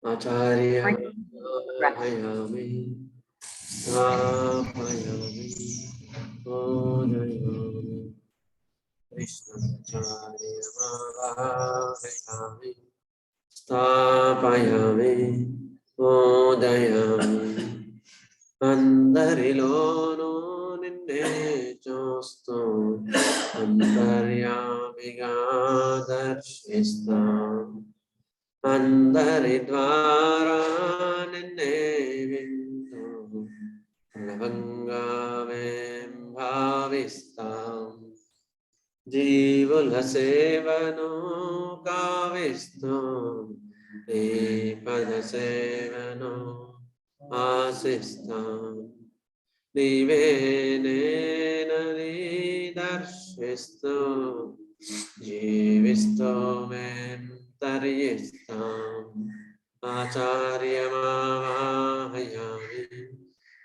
Acharya Bhayami Svapayami Bodhayami Krishna Acharya Bhayami Svapayami Bodhayami Andarilono Ninne Chosto Antaryamiga Darshistam Andari Dvara Ninne Vinto Lavangavem Bhavistam Jivula Sevano Kavistam Depada Sevano Asistam Divenena Nidarshistam Jivistam Taryistam Acharya Mahayami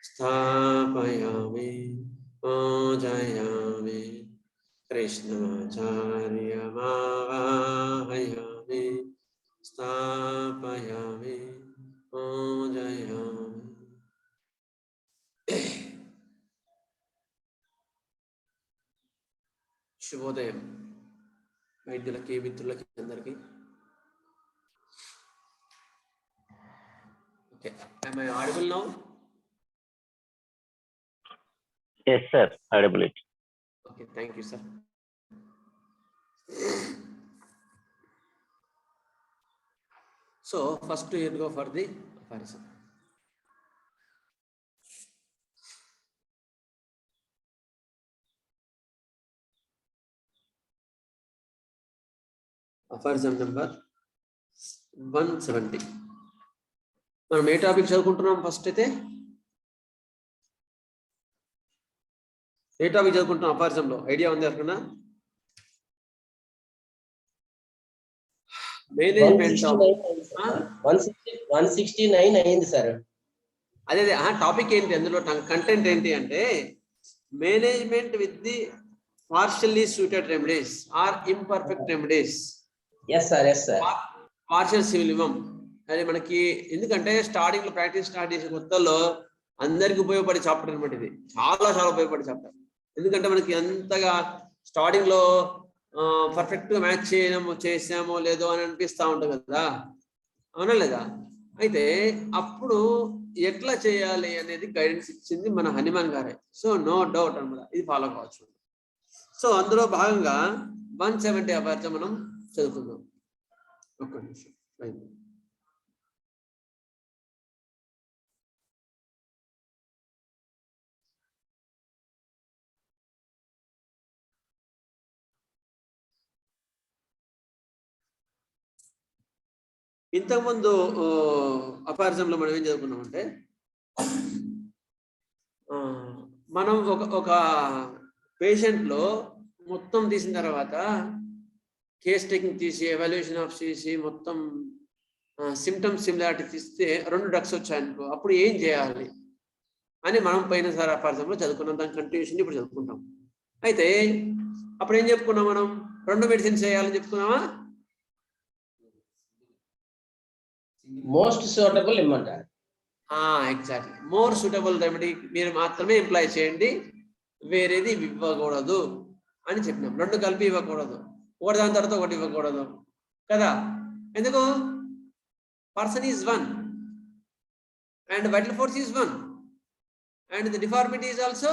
Sthapayami Ojayami Krishna Acharya Mahayami Sthapayami Ojayami. శుభోదయం వైద్యులకి మిత్రులకి అందరికీ. Okay, am I audible now? Yes, sir. Audible. Okay, thank you, sir. So, first you go for the aphorism. Aphorism number 170. మనం ఏ topic చదువుకుంటున్నాం? First అయితే ఏ topic చదువుకుంటున్నాం అపార్జంలో? Idea ఉంది ఎవరికన్నా? Management 169 అయింది సార్. అదే టాపిక్ ఏంటి, అందులో కంటెంట్ ఏంటి అంటే management with the partially suited remedies or imperfect remedies. Yes sir, yes sir. Partial సివిలిజం అది మనకి ఎందుకంటే స్టార్టింగ్ లో ప్రాక్టీస్ స్టార్ట్ చేసే కొత్తలో అందరికి ఉపయోగపడే చాప్టర్ అనమాట. ఇది చాలా చాలా ఉపయోగపడే చాప్టర్. ఎందుకంటే మనకి అంతగా స్టార్టింగ్ లో పర్ఫెక్ట్ గా మ్యాచ్ చేసామో లేదో అని అనిపిస్తూ ఉంటుంది కదా, అవునా లేదా? అయితే అప్పుడు ఎట్లా చేయాలి అనేది గైడెన్స్ ఇచ్చింది మన హనుమాన్ గారే. సో నో డౌట్ అనమాట, ఇది ఫాలో కావచ్చు. సో అందులో భాగంగా 170 అపార్జం మనం చదువుకుందాం. ఒక్క నిమిషం. ఇంతకుముందు అపార్జంలో మనం ఏం చదువుకున్నామంటే మనం ఒక పేషెంట్లో మొత్తం తీసిన తర్వాత కేస్ టేకింగ్ తీసి ఎవాల్యుయేషన్ ఆఫ్ చేసి మొత్తం సిమ్టమ్స్ సిమిలారిటీ తీస్తే 2 డ్రగ్స్ వచ్చాయనుకో అప్పుడు ఏం చేయాలి అని మనం పోయినసారి అపార్జంలో చదువుకున్నాం. దాని కంటిన్యూషన్ ఇప్పుడు చదువుకుంటాం. అయితే అప్పుడు ఏం చెప్పుకున్నాం మనం? 2 మెడిసిన్స్ చేయాలని చెప్పుకున్నామా? మోస్ట్ సూటబుల్ ఇమ్మంటారు. ఎగ్జాక్ట్లీ, మోర్ సూటబుల్ రెమెడీ మీరు మాత్రమే ఎంప్లాయ్ చేయండి, వేరేది ఇవ్వకూడదు అని చెప్పినాం. 2 కలిపి ఇవ్వకూడదు, ఒకటి దాని తర్వాత ఒకటి ఇవ్వకూడదు కదా. ఎందుకు? Person is 1 and vital force is 1 and the deformity is also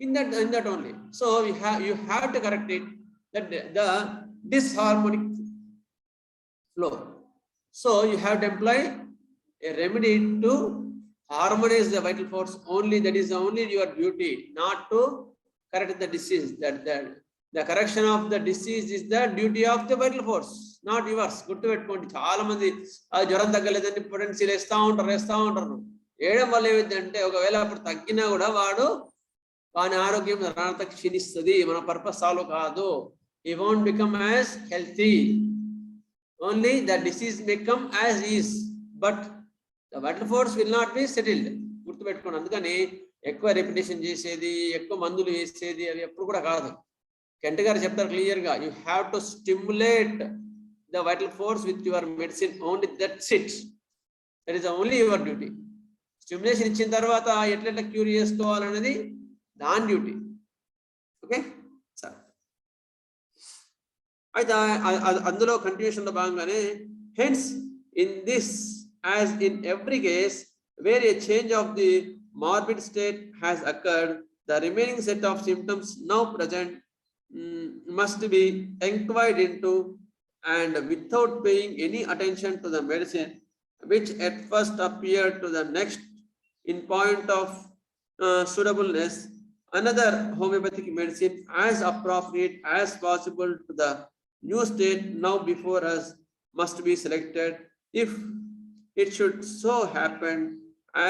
in that only. So you have to correct it, that the disharmonic flow. So you have to employ a remedy to harmonize the vital force only. That is only your duty, not to correct the disease. That the correction of the disease is the duty of the vital force, not yours. గుర్తు పెట్టుకోండి. చాలా మంది జ్వరం తగ్గలేదని potential వేస్తూ ఉంటారు. వేయడం వల్ల ఏమిటంటే ఒకవేళ అప్పుడు తగ్గినా కూడా వాని ఆరోగ్యం రానంత క్షీణిస్తుంది. మన పర్పస్ సాల్వ్ కాదు. He won't become as healthy. Only the disease may come as is, but the vital force will not be settled. గుర్తు పెట్టుకోండి. అందుకని ఎక్కువ రెపిటేషన్ చేసేది, ఎక్కువ మందులు వేసేది అవి ఎప్పుడు కూడా కాదు. కెంట్ గారు చెప్తారు క్లియర్ గా, you have to stimulate the vital force with your medicine only. That's it. That is only your duty. Stimulation ఇచ్చిన తర్వాత ఎట్లెట్లా క్యూర్ చేసుకోవాలనేది దాని డ్యూటీ. Okay sir. అయితే అందులో కంటిన్యూషన్లో భాగంగానే hence in this as in every case where A change of the morbid state has occurred, the remaining set of symptoms now present must be inquired into, and without paying any attention to the medicine which at first appeared to the next in point of suitableness, another homeopathic medicine as appropriate as possible to the new state now before us must be selected. If it should so happen,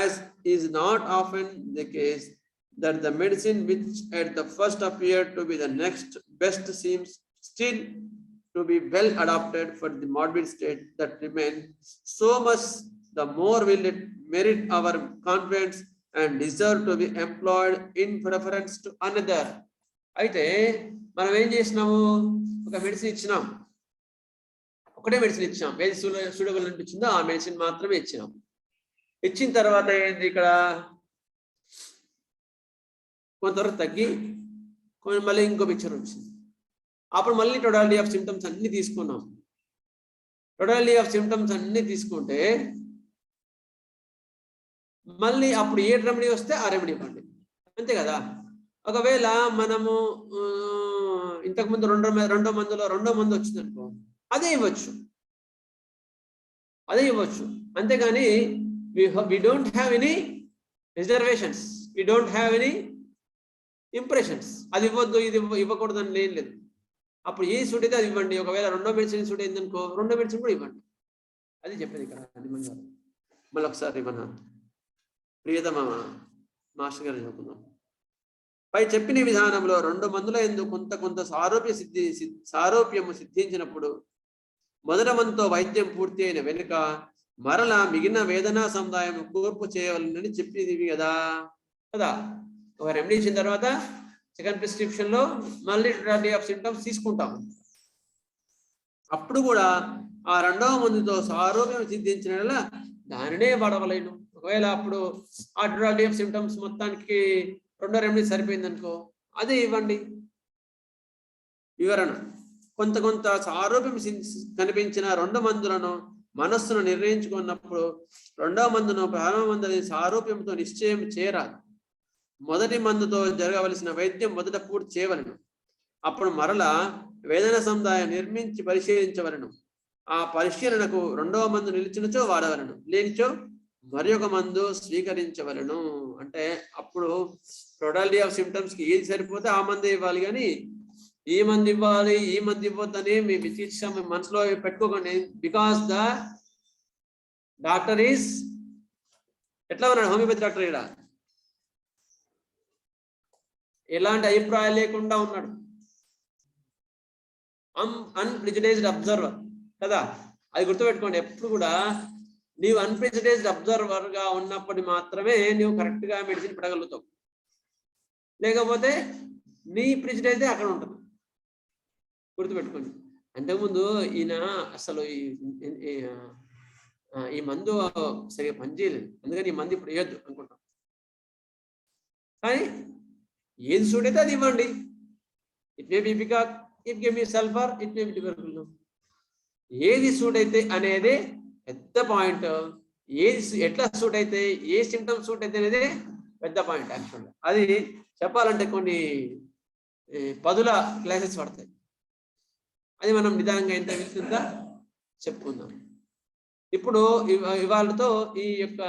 as is not often the case, that the medicine which at the first appeared to be the next best seems still to be well adapted for the morbid state that remains, so much the more will it merit our confidence and deserve to be employed in preference to another. అయితే మనం ఏం చేసినాము, ఒక medicine ఇచ్చినాం, ఒకటే medicine ఇచ్చాం, ఏది suitable అనిపించిందో ఆ మెడిసిన్ మాత్రమే ఇచ్చినాం. ఇచ్చిన తర్వాత ఏంటి, ఇక్కడ కొంతవరకు తగ్గి మళ్ళీ ఇంకో పిక్చర్ వచ్చింది. అప్పుడు మళ్ళీ టోటాలిటీ ఆఫ్ సిమ్టమ్స్ అన్ని తీసుకున్నాం. టోటాలిటీ ఆఫ్ సిమ్టమ్స్ అన్ని తీసుకుంటే మళ్ళీ అప్పుడు ఏ రెమెడీ వస్తే ఆ రెమెడీ ఇవ్వండి, అంతే కదా. ఒకవేళ మనము ఇంతకుముందు రెండో మందు వచ్చింది అనుకో, అదే ఇవ్వచ్చు, అంతేగాని we don't have any reservations, we don't have any impressions. అది ఇవ్వద్దు ఇది ఇవ్వకూడదు అని లేదు. అప్పుడు ఏ సూట్ అయితే అది ఇవ్వండి. ఒకవేళ రెండో మెడిసిన్ సూట్ అయింది అనుకో, రెండో మెడిసిన్ కూడా ఇవ్వండి. అది చెప్పేది ఇక్కడ మళ్ళీ ఒకసారి మన ప్రియతమ మాస్టర్ గారు చెప్పుకుందాం. పై చెప్పిన విధానంలో రెండు మందుల ఎందుకు కొంత సారూప్యము సిద్ధించినప్పుడు మొదట మందుతో వైద్యం పూర్తి అయిన వెనుక మరలా మిగిలిన వేదనా సముదాయం కూర్పు చేయవాలని చెప్పింది కదా. ఒక రెమెడీ ఇచ్చిన తర్వాత సెకండ్ ప్రిస్క్రిప్షన్ లో మళ్ళీ టోటాలిటీ ఆఫ్ సింప్టమ్స్ తీసుకుంటాం. అప్పుడు కూడా ఆ రెండవ మందుతో సారూప్యం సిద్ధించిన దానినే వాడవలేను. ఒకవేళ అప్పుడు ఆ టోటాలిటీ ఆఫ్ సింప్టమ్స్ మొత్తానికి రెండో రెమెడీ సరిపోయింది అనుకో, అదే ఇవ్వండి. వివరణ: కొంత సారూప్యం కనిపించిన రెండు మందులను మనస్సును నిర్ణయించుకున్నప్పుడు రెండవ మందును ప్రారంభ మందుని సారూప్యంతో నిశ్చయం చేయరాదు. మొదటి మందుతో జరగవలసిన వైద్యం మొదట పూర్తి చేయవలను. అప్పుడు మరలా వేదన సముదాయం నిర్మించి పరిశీలించవలను. ఆ పరిశీలనకు రెండవ మందు నిలిచినచో వాడవలను, లేనిచో మరి ఒక మందు స్వీకరించవలను. అంటే అప్పుడు టోటాలిటీ ఆఫ్ సిమ్టమ్స్ కి ఏది సరిపోతే ఆ మందు ఇవ్వాలి, కానీ ఈ మంది ఇవ్వాలి ఈ మంది ఇవ్వద్దని మీ చికిత్స మనసులో పెట్టుకోకండి. బికాస్ ద డాక్టర్ ఈస్ ఎట్లా ఉన్నాడు, హోమియోపతి డాక్టర్ ఇక్కడ ఎలాంటి అభిప్రాయం లేకుండా ఉన్నాడు, అన్ప్రిజుడైజ్డ్ అబ్జర్వర్ కదా. అది గుర్తుపెట్టుకోండి. ఎప్పుడు కూడా నీవు అన్ప్రిజుడైజ్డ్ అబ్జర్వర్ గా ఉన్నప్పుడు మాత్రమే నువ్వు కరెక్ట్ గా మెడిసిన్ పెట్టగలుగుతావు. లేకపోతే నీ ప్రిజుడైజ్ అక్కడ ఉంటుంది, గుర్తుపెట్టుకోండి. అంతకుముందు ఈయన అసలు ఈ మందు సరిగా పనిచేయలేదు, అందుకని ఈ మందు ఇప్పుడు వేయద్దు అనుకుంటాం. కానీ ఏది సూట్ అయితే అది ఇవ్వండి. It may be peacock, it may be sulphur, it may be tuberculosis. ఏది సూట్ అయితే అనేది పెద్ద పాయింట్. ఏది ఎట్లా సూట్ అయితే, ఏ సిమ్టమ్ సూట్ అయితే అనేది పెద్ద పాయింట్. యాక్చువల్గా అది చెప్పాలంటే కొన్ని పదుల క్లాసెస్ పడతాయి. అది మనం నిదానంగా ఎంత విస్తృతంగా చెప్పుకుందాం. ఇప్పుడు ఇవాళతో ఈ యొక్క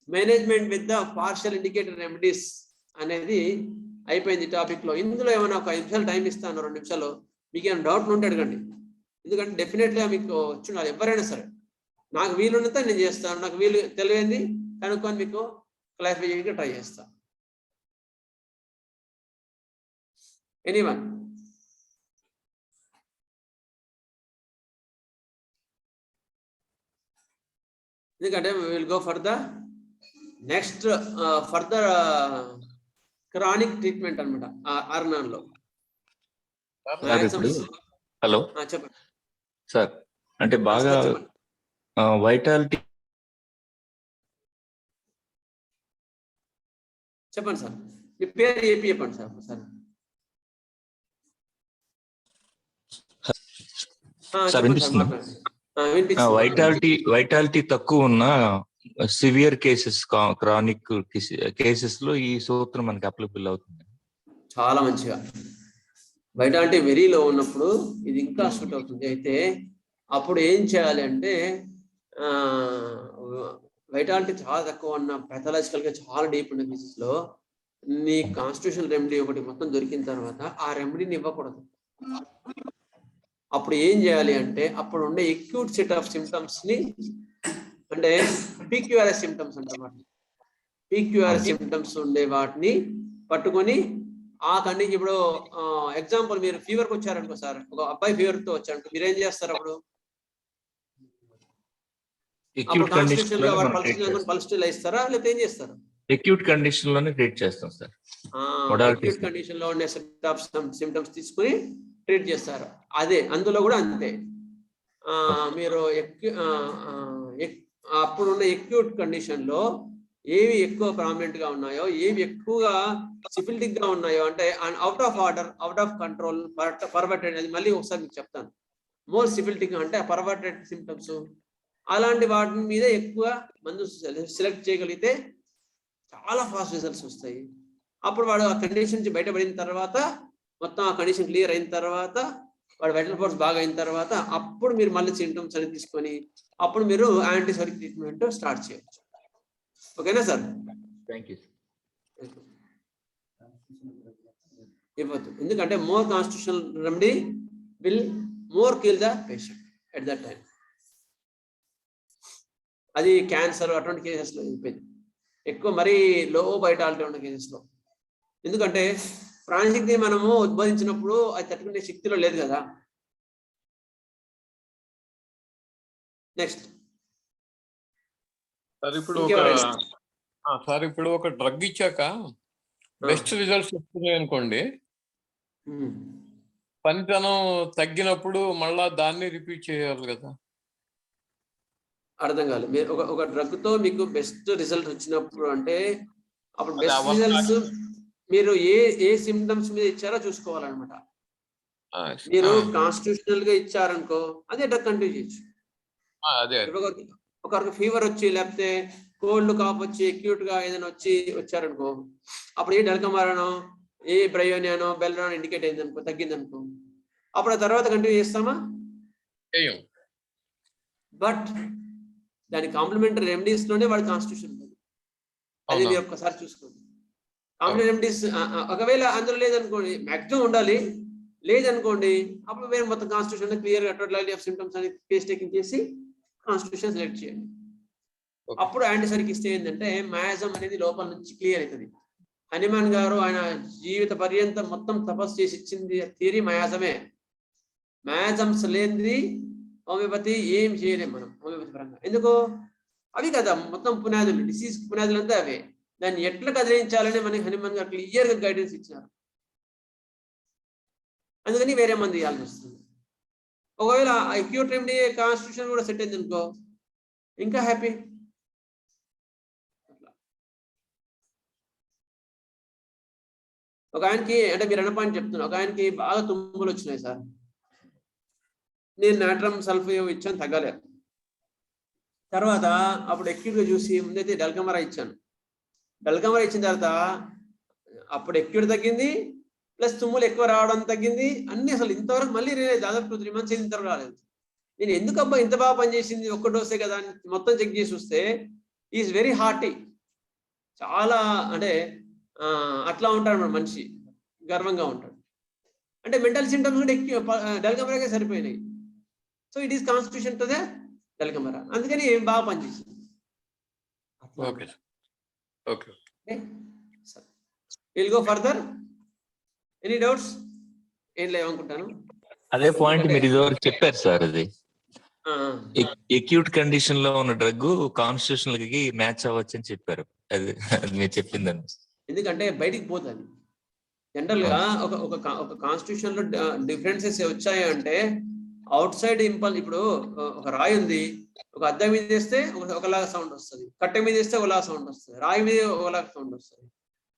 management with the partial indicator remedies అనేది అయిపోయింది టాపిక్ లో. ఇందులో ఏమైనా ఒక 5 నిమిషాలు టైం ఇస్తాను, 2 నిమిషాలు. మీకు ఏమైనా డౌట్ ఉంటే అడగండి, ఎందుకంటే డెఫినెట్గా మీకు వచ్చున్నారు ఎవరైనా సరే. నాకు వీలున్నంత నేను చేస్తాను, నాకు వీలు తెలియంది కనుక్కొని మీకు క్లారిఫై చేయడానికి ట్రై చేస్తాను. ఎనీవన్? ఎందుకంటే will go for the next further chronic treatment అనమాట ఆర్నాన్లో. హలో చెప్పండి సార్. అంటే బాగా వైటాలిటీ చెప్పండి సార్, మీ పేరు ఏపీ చెప్పండి సార్ ఒకసారి. సార్ వినిపిస్తుందా? వైటాలిటీ తక్కువ ఉన్న సివియర్ కేసెస్, క్రానిక్ కేసెస్ లో ఈ సూత్రం మనకి అప్లికబుల్ అవుతుంది. చాలా మంచిగా. వైటాలిటీ వెరీ లో ఉన్నప్పుడు ఇది ఇంకా సూట్ అవుతుంది. అయితే అప్పుడు ఏం చేయాలి అంటే వైటాలిటీ చాలా తక్కువ ఉన్న పెథలాజికల్ గా చాలా డీప్ ఉన్న కేసెస్ లో నీ కాన్స్టిట్యూషనల్ రెమెడీ ఒకటి మొత్తం దొరికిన తర్వాత ఆ రెమెడీని ఇవ్వకూడదు. అప్పుడు ఏం చేయాలి అంటే అప్పుడు ఉండే ఎక్యూట్ సెట్ ఆఫ్ సిమ్టమ్స్ ని, అంటే పీక్యూఆర్ఎస్ సిమ్టమ్స్ అంటారు. పీక్యూఆర్ఎస్ సిమ్టమ్స్ ఉండే వాటిని పట్టుకొని ఆ కండిషన్, ఇప్పుడు ఎగ్జాంపుల్ మీరు ఫీవర్కి వచ్చారనుకో సార్, ఒక అబ్బాయి ఫీవర్ తో వచ్చారనుకో, మీరు ఏం చేస్తారు? అప్పుడు కాన్స్టిట్యూషన్ లో వాడు పల్స్ ఇస్తారా లేకపోతే ఏం చేస్తారు? ఎక్యూట్ కండిషన్ లోనే ట్రీట్ చేస్తాం సార్. ఎక్యూట్ కండిషన్ లో ఉండే సెట్ ఆఫ్ సిమ్టమ్స్ తీసుకుని ట్రీట్ చేస్తారు. అదే అందులో కూడా అంతే. మీరు అప్పుడున్న ఎక్యూట్ కండిషన్ లో ఏవి ఎక్కువ ప్రామినెంట్ గా ఉన్నాయో, ఏవి ఎక్కువగా సిఫిలిటిక్ గా ఉన్నాయో, అంటే out of order, out of control, perverted, అది మళ్ళీ ఒకసారి మీకు చెప్తాను. మోర్ సిఫిలిటిక్ అంటే పర్వర్టెడ్ సిమ్టమ్స్, అలాంటి వాటి మీద ఎక్కువ మందు సెలెక్ట్ చేయగలిగితే చాలా ఫాస్ట్ రిజల్ట్స్ వస్తాయి. అప్పుడు వాడు ఆ కండిషన్ నుంచి బయటపడిన తర్వాత, మొత్తం ఆ కండిషన్ క్లియర్ అయిన తర్వాత, వాడు వైటల్ ఫోర్స్ బాగా అయిన తర్వాత, అప్పుడు మీరు మళ్ళీ సిమ్టమ్స్ అని తీసుకొని అప్పుడు మీరు యాంటీసెప్టిక్ ట్రీట్మెంట్ స్టార్ట్ చేయొచ్చు. ఓకేనా సార్? Thank you. ఇవ్వద్దు, ఎందుకంటే more constitutional remedy will more kill the patient at that time. అది క్యాన్సర్ అటువంటి కేసెస్లో అయిపోయింది, ఎక్కువ మరీ లో వైటాలిటీ ఉన్న కేసెస్లో. ఎందుకంటే ప్రాణశక్తి మనము ఉద్భవించినప్పుడు అది తట్టుకునే శక్తిలో లేదు కదా. నెక్స్ట్ సార్, ఇప్పుడు ఒక డ్రగ్ ఇచ్చాక బెస్ట్ రిజల్ట్స్ వస్తున్నాయి అనుకోండి, పనితనం తగ్గినప్పుడు మళ్ళా దాన్ని రిపీట్ చేయాలి కదా? అర్థం కాలేదు. మీరు ఒక డ్రగ్ తో మీకు బెస్ట్ రిజల్ట్ వచ్చినప్పుడు అంటే అప్పుడు బెస్ట్ రిజల్ట్స్ మీరు ఏ సిమ్టమ్స్ మీద ఇచ్చారో చూసుకోవాలన్నమాట. మీరు కాన్స్టిట్యూషనల్ గా ఇచ్చారనుకో అదే డ్రగ్ కంటిన్యూ చేయొచ్చు. ఒకరికి ఫీవర్ వచ్చి లేకపోతే కోల్డ్ కాఫ్ వచ్చి అక్యూట్ గా ఏదైనా వచ్చారనుకో, అప్పుడు ఏ డల్కమారానో ఏ బ్రయోనియానో బెల్రానో ఇండికేట్ అయింది అనుకో, తగ్గింది అనుకో, అప్పుడు ఆ తర్వాత కంటిన్యూ చేస్తామా? బట్ దాని కాంప్లిమెంటరీ రెమెడీస్ లోనే వాడి కాన్స్టిట్యూషన్ ఉంటుంది. అది మీరు ఒక్కసారి చూసుకోండి. కాంప్లిమెంటరీ రెమెడీస్ ఒకవేళ అందులో లేదనుకోండి, మాక్సిమం ఉండాలి, లేదనుకోండి అప్పుడు వేరే మొత్తం constitution clear totality of symptoms అని కేస్ టేకింగ్ చేసి కాన్స్టిట్యూషన్ సెలెక్ట్ చేయండి. అప్పుడు యాంటీసెప్టిక్ ఇస్తే ఏంటంటే మయాజం అనేది లోపల నుంచి క్లియర్ అవుతుంది. హనుమాన్ గారు ఆయన జీవిత పర్యంతం మొత్తం తపస్సు చేసి ఇచ్చింది థియరీ మయాజమే. మయాజమ్స్ లేనిది హోమియోపతి ఏం చేయలేము మనం హోమియోపతి పరంగా. ఎందుకు? అవి కదా మొత్తం పునాదులు, డిసీజ్ పునాదులు అంతా అవే. దాన్ని ఎట్లా కదిలించాలని మనకి హనుమాన్ గారు క్లియర్ గా గైడెన్స్ ఇచ్చినారు. అందుకని వేరే మంది ఇవ్వాల్సి వస్తుంది. ఒకవేళ అక్యూట్ రెమెడీ కాన్స్టిట్యూషన్ కూడా సెట్ అయింది అనుకో, ఇంకా హ్యాపీ. ఒక ఆయనకి, అంటే మీరు అన్న పాయింట్ చెప్తున్నారు, ఒక ఆయనకి బాగా తుమ్ములు వచ్చినాయి సార్, నేను నాట్రమ్ సల్ఫేట్ ఇచ్చాను, తగ్గలేదు. తర్వాత అప్పుడు అక్యూట్గా చూసి ముందైతే డల్కమరా ఇచ్చాను. డల్కమరా ఇచ్చిన తర్వాత అప్పుడు అక్యూట్ తగ్గింది, ప్లస్ తుమ్ములు ఎక్కువ రావడం తగ్గింది, అన్ని అసలు ఇంతవరకు మళ్ళీ దాదాపు 2-3 months ఇంతవరకు రాలేదు. నేను ఎందుకు అబ్బా ఇంత బాగా పనిచేసింది, ఒక్క డోసే కదా అని మొత్తం చెక్ చేసి చూస్తే ఈజ్ వెరీ హార్టీ, చాలా అంటే అట్లా ఉంటాడు మన మనిషి, గర్వంగా ఉంటాడు. అంటే మెంటల్ సిమ్టమ్స్ కూడా ఎక్కువ డల్కమరాకే సరిపోయినాయి. So it is constitution to the dulcamara, అందుకని బాగా పనిచేసింది. Will go further. Any doubts? ఏం లేవనుకుంటాను. అదే పాయింట్ మీరు ఇదివరకు చెప్పారు సార్. అది ఎక్యూట్ కండిషన్ లో ఉన్న డ్రగ్ కాన్స్టిట్యూషనల్ కి మ్యాచ్ అవ్వచ్చు అని చెప్పారు. అది మీరు చెప్పిందని. ఎందుకంటే బయటికి పోతుంది జనరల్ గా. ఒక కాన్స్టిట్యూషన్ లో డిఫరెన్సెస్ వచ్చాయి అంటే అవుట్ సైడ్ ఇంపల్. ఇప్పుడు ఒక రాయి ఉంది, ఒక అద్దం మీద వేస్తే ఒకలాగా సౌండ్ వస్తుంది, కట్టె మీద వేస్తే ఒకలాగా సౌండ్ వస్తుంది, రాయి మీద ఒకలాగా సౌండ్ వస్తుంది.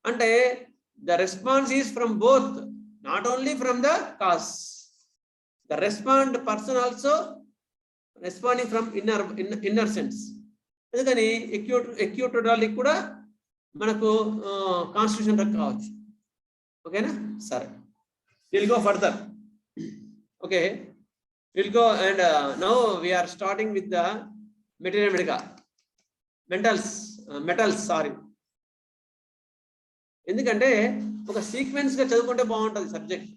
అంటే the response is from both, not only from the cause. The respond person also responding from inner sense. అందుకని acute డాలిక్ కూడా మనకు కాన్స్టిట్యూషన్ డ్రగ్ కావచ్చు. ఓకేనా? సరే, we'll go further. Okay, we'll go and now we are starting with the material medica metals sorry. ఎందుకంటే ఒక sequence గా చదువుకుంటే బాగుంటుంది, సబ్జెక్ట్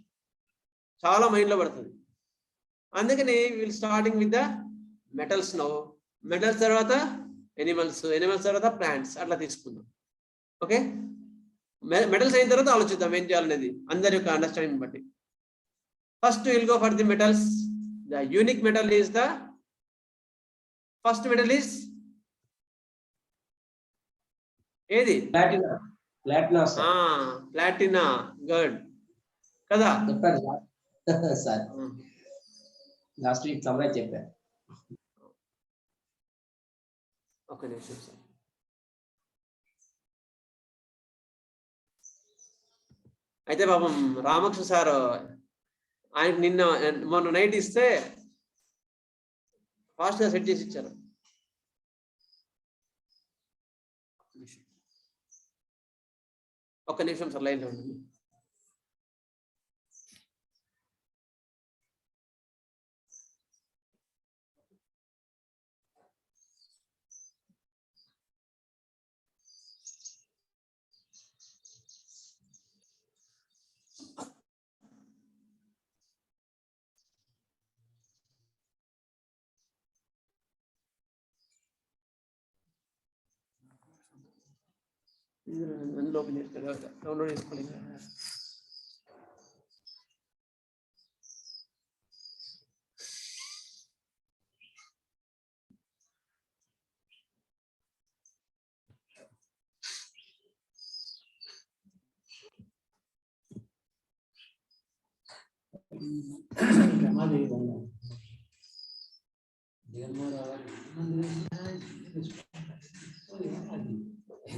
చాలా మైండ్ లో పడుతుంది. అందుకని will starting with the metals now. Metals తర్వాత ఎనిమల్స్ తర్వాత ప్లాంట్స్, అట్లా తీసుకుందాం. ఓకే, మెటల్స్ అయిన తర్వాత ఆలోచిద్దాం ఏం చేయాలనేది అందరి యొక్క అండర్స్టాండింగ్ బట్టి. First will go for the metals. The unique metal is the first metal is ఏది? ప్లాటినా. గుడ్ కదా? సార్ లాస్ట్ వీక్ సమయం చెప్పారు. ఒక నిమిషం సార్. అయితే పాపం రామకృష్ణ సార్ ఆయన మొన్న నైట్ ఇస్తే ఫాస్ట్ గా సెట్ చేసి ఇచ్చారు. ఒక్క నిమిషం సార్, లైన్లో ఉండండి. అందులో ఓపెన్ చేస్తారు, డౌన్లోడ్ చేసుకోవాలి.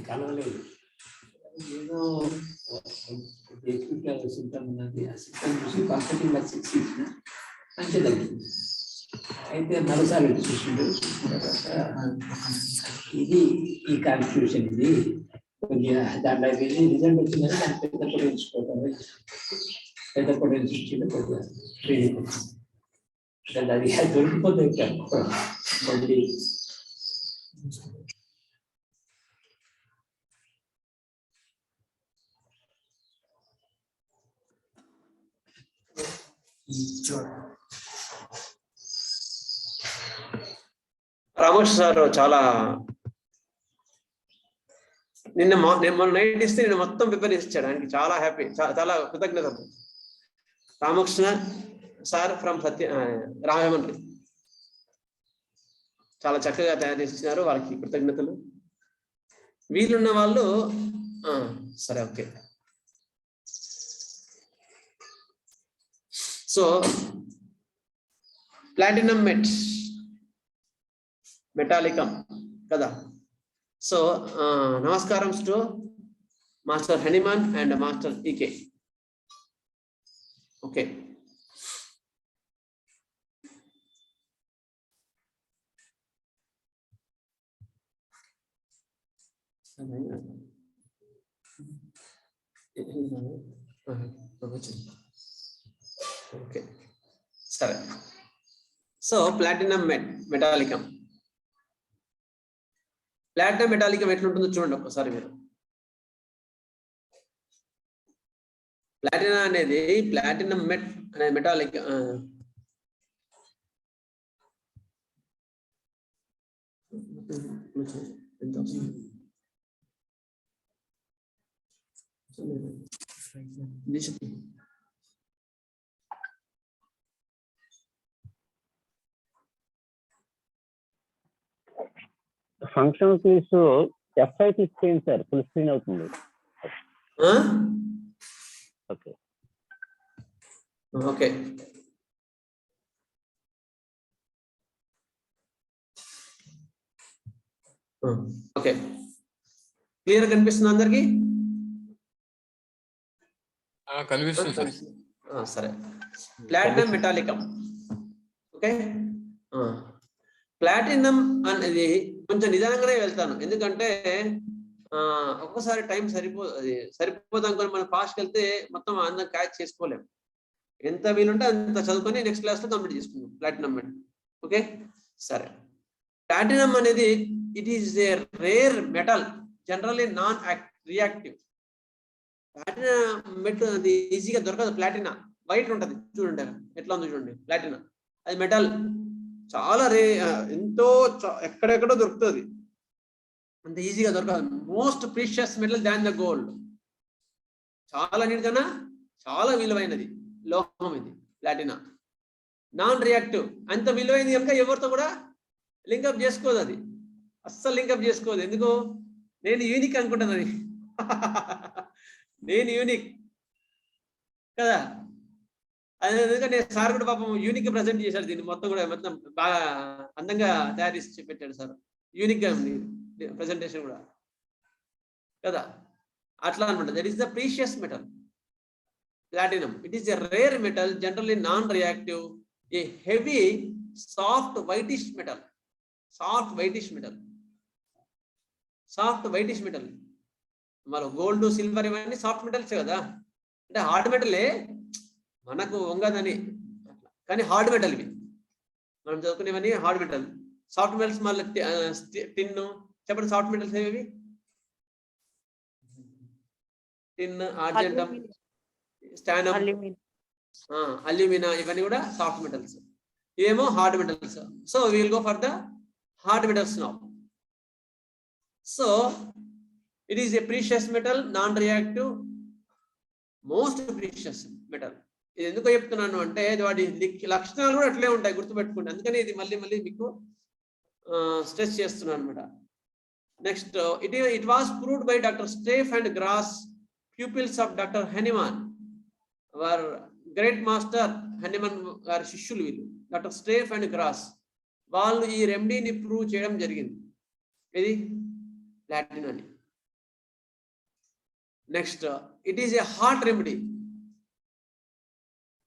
కలవలేదు, ఏదో సిస్టమ్ ఉన్నది. ఆ సిస్టమ్ చూసి కంప్లీటింగ్ మెసేజ్ ఇచ్చిన మంచి తగ్గింది. అయితే మరోసారి చూసిండు, ఇది ఈ కాన్స్టిట్యూషన్, ఇది కొద్దిగా దాంట్లో రిజల్ట్ వచ్చిందని దాన్ని పెద్ద పొడిచుకోవడం, పెద్ద పొడిచిండు కొద్దిగా ట్రైనింగ్. అది దొరికిపోతే మళ్ళీ రామకృష్ణ సార్ చాలా మొన్న నైట్ ఇస్తే నేను మొత్తం ప్రిపేర్ చేసి ఇచ్చాడు. ఆయనకి చాలా హ్యాపీ, చాలా కృతజ్ఞతలు. రామకృష్ణ సార్ ఫ్రమ్ రాజమండ్రి చాలా చక్కగా తయారు చేసి ఇచ్చినారు, వాళ్ళకి కృతజ్ఞతలు. వీలున్న వాళ్ళు సరే ఓకే. సో ప్లాటినం మెటాలికం కదా. సో నమస్కారం to master Hanuman and master EK. Okay, okay సరే. సో ప్లాటినం మెటాలికం ఎట్లుంటుందో చూడండి ఒక్కసారి మీరు. ప్లాటినా అనేది ప్లాటినం అనే మెటాలిక్ ఎంత ఫంక్షన్ కీస్ F5 క్లిక్ చేయండి సార్, ఫుల్ స్క్రీన్ అవుతుంది. ఓకే ఓకే ఓకే, క్లియర్ కనిపిస్తుంది అందరికి? కనిపిస్తుంది సార్. సరే, ప్లాటినం మెటాలికం. ఓకే, ప్లాటినం అనేది కొంచెం నిదానంగానే వెళ్తాను, ఎందుకంటే ఒక్కసారి టైం సరిపోదు అనుకోని మనం ఫాస్ట్కి వెళ్తే మొత్తం అందరం క్యాచ్ చేసుకోలేము. ఎంత వీలుంటే అంత చదువుకొని నెక్స్ట్ క్లాస్లో కంప్లీట్ చేసుకుందాం ప్లాటినం మెటల్. ఓకే, సరే. ప్లాటినం అనేది it is a rare metal, generally non reactive. Platinum metal అది ఈజీగా దొరకదు. ప్లాటినా వైట్ ఉంటుంది చూడండి, ఎట్లా ఉంది చూడండి. ప్లాటినా అది మెటల్ చాలా ఎంతో ఎక్కడెక్కడో దొరుకుతుంది, అంత ఈజీగా దొరకదు. Most precious metal than the gold. చాలా నీటికన్నా చాలా విలువైనది లోహం ఇది ప్లాటినా. నాన్ రియాక్టివ్, అంత విలువైనది కనుక ఎవరితో కూడా లింకప్ చేసుకోదు, అది అస్సలు లింకప్ చేసుకోదు. ఎందుకు? నేను యూనిక్ అనుకుంటాను అది. నేను యూనిక్ కదా, అది ఎందుకంటే సార్ కూడా పాపం యూనిక్ గా ప్రజెంట్ చేశాడు దీన్ని మొత్తం కూడా, మొత్తం బాగా అందంగా తయారు చేసి పెట్టాడు సార్. యూనిక్ గా ఉంది ప్రెజెంటేషన్ కూడా కదా, అట్లా అనమాట. That is the precious metal platinum. It is a rare metal, generally non reactive, A heavy soft whitish metal. Soft whitish metal, soft whitish metal. మన గోల్డ్, సిల్వర్ ఇవన్నీ సాఫ్ట్ మెటల్స్ కదా, అంటే హార్డ్ మెటలే మనకు వంగదని, కానీ హార్డ్ మెటల్ ఇవి మనం చదువుకునేవన్నీ hard metal. Soft metals మళ్ళీ టిన్. చెప్పండి సాఫ్ట్ మెటల్స్ ఏవి? టిన్, ఆర్జెంటం, స్టానం, అల్యూమినా, ఇవన్నీ కూడా సాఫ్ట్ మెటల్స్. ఇవేమో hard metals. So we will go for the hard metals now. So it is a precious metal, non reactive, most precious metal. ఇది ఎందుకు చెప్తున్నాను అంటే వాటి లక్షణాలు కూడా అట్లే ఉంటాయి, గుర్తుపెట్టుకోండి. అందుకని ఇది మళ్ళీ మళ్ళీ మీకు స్ట్రెస్ చేస్తున్నాను అనమాట. Next, it was proved by doctor Stapf and Gross, pupils of doctor Hahnemann. వారు గ్రేట్ మాస్టర్ హెనిమాన్ గారి శిష్యులు వీళ్ళు, డాక్టర్ స్టేఫ్ అండ్ గ్రాస్. వాళ్ళు ఈ రెమెడీని ప్రూవ్ చేయడం జరిగింది, ఇది ప్లాటినం అని. Next, it is a hot remedy.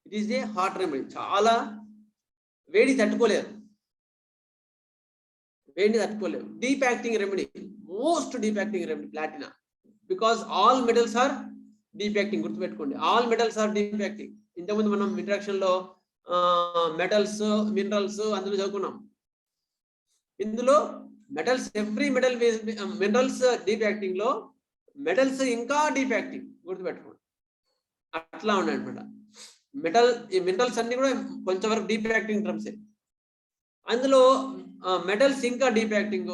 It is a hot remedy, చాలా వేడి తట్టుకోలేరు, వేడిని తట్టుకోలేరు. Deep acting remedy, most deep acting remedy platina, because all metals are deep acting. గుర్తుపెట్టుకోండి, all metals are deep acting. ఇంతకుముందు మనం introduction లో metals, minerals అందులో చదువుకున్నాం. ఇందులో metals, every metal minerals deep acting లో, మెటల్స్ ఇంకా డీప్ యాక్టింగ్. గుర్తుపెట్టుకోండి, అట్లా ఉన్నాయి అనమాట. ఈ మినరల్స్ అన్ని కూడా కొంచెం వరకు డీప్ యాక్టింగ్ టర్మ్స్. అందులో మెటల్స్ ఇంకా డీప్ యాక్టింగ్,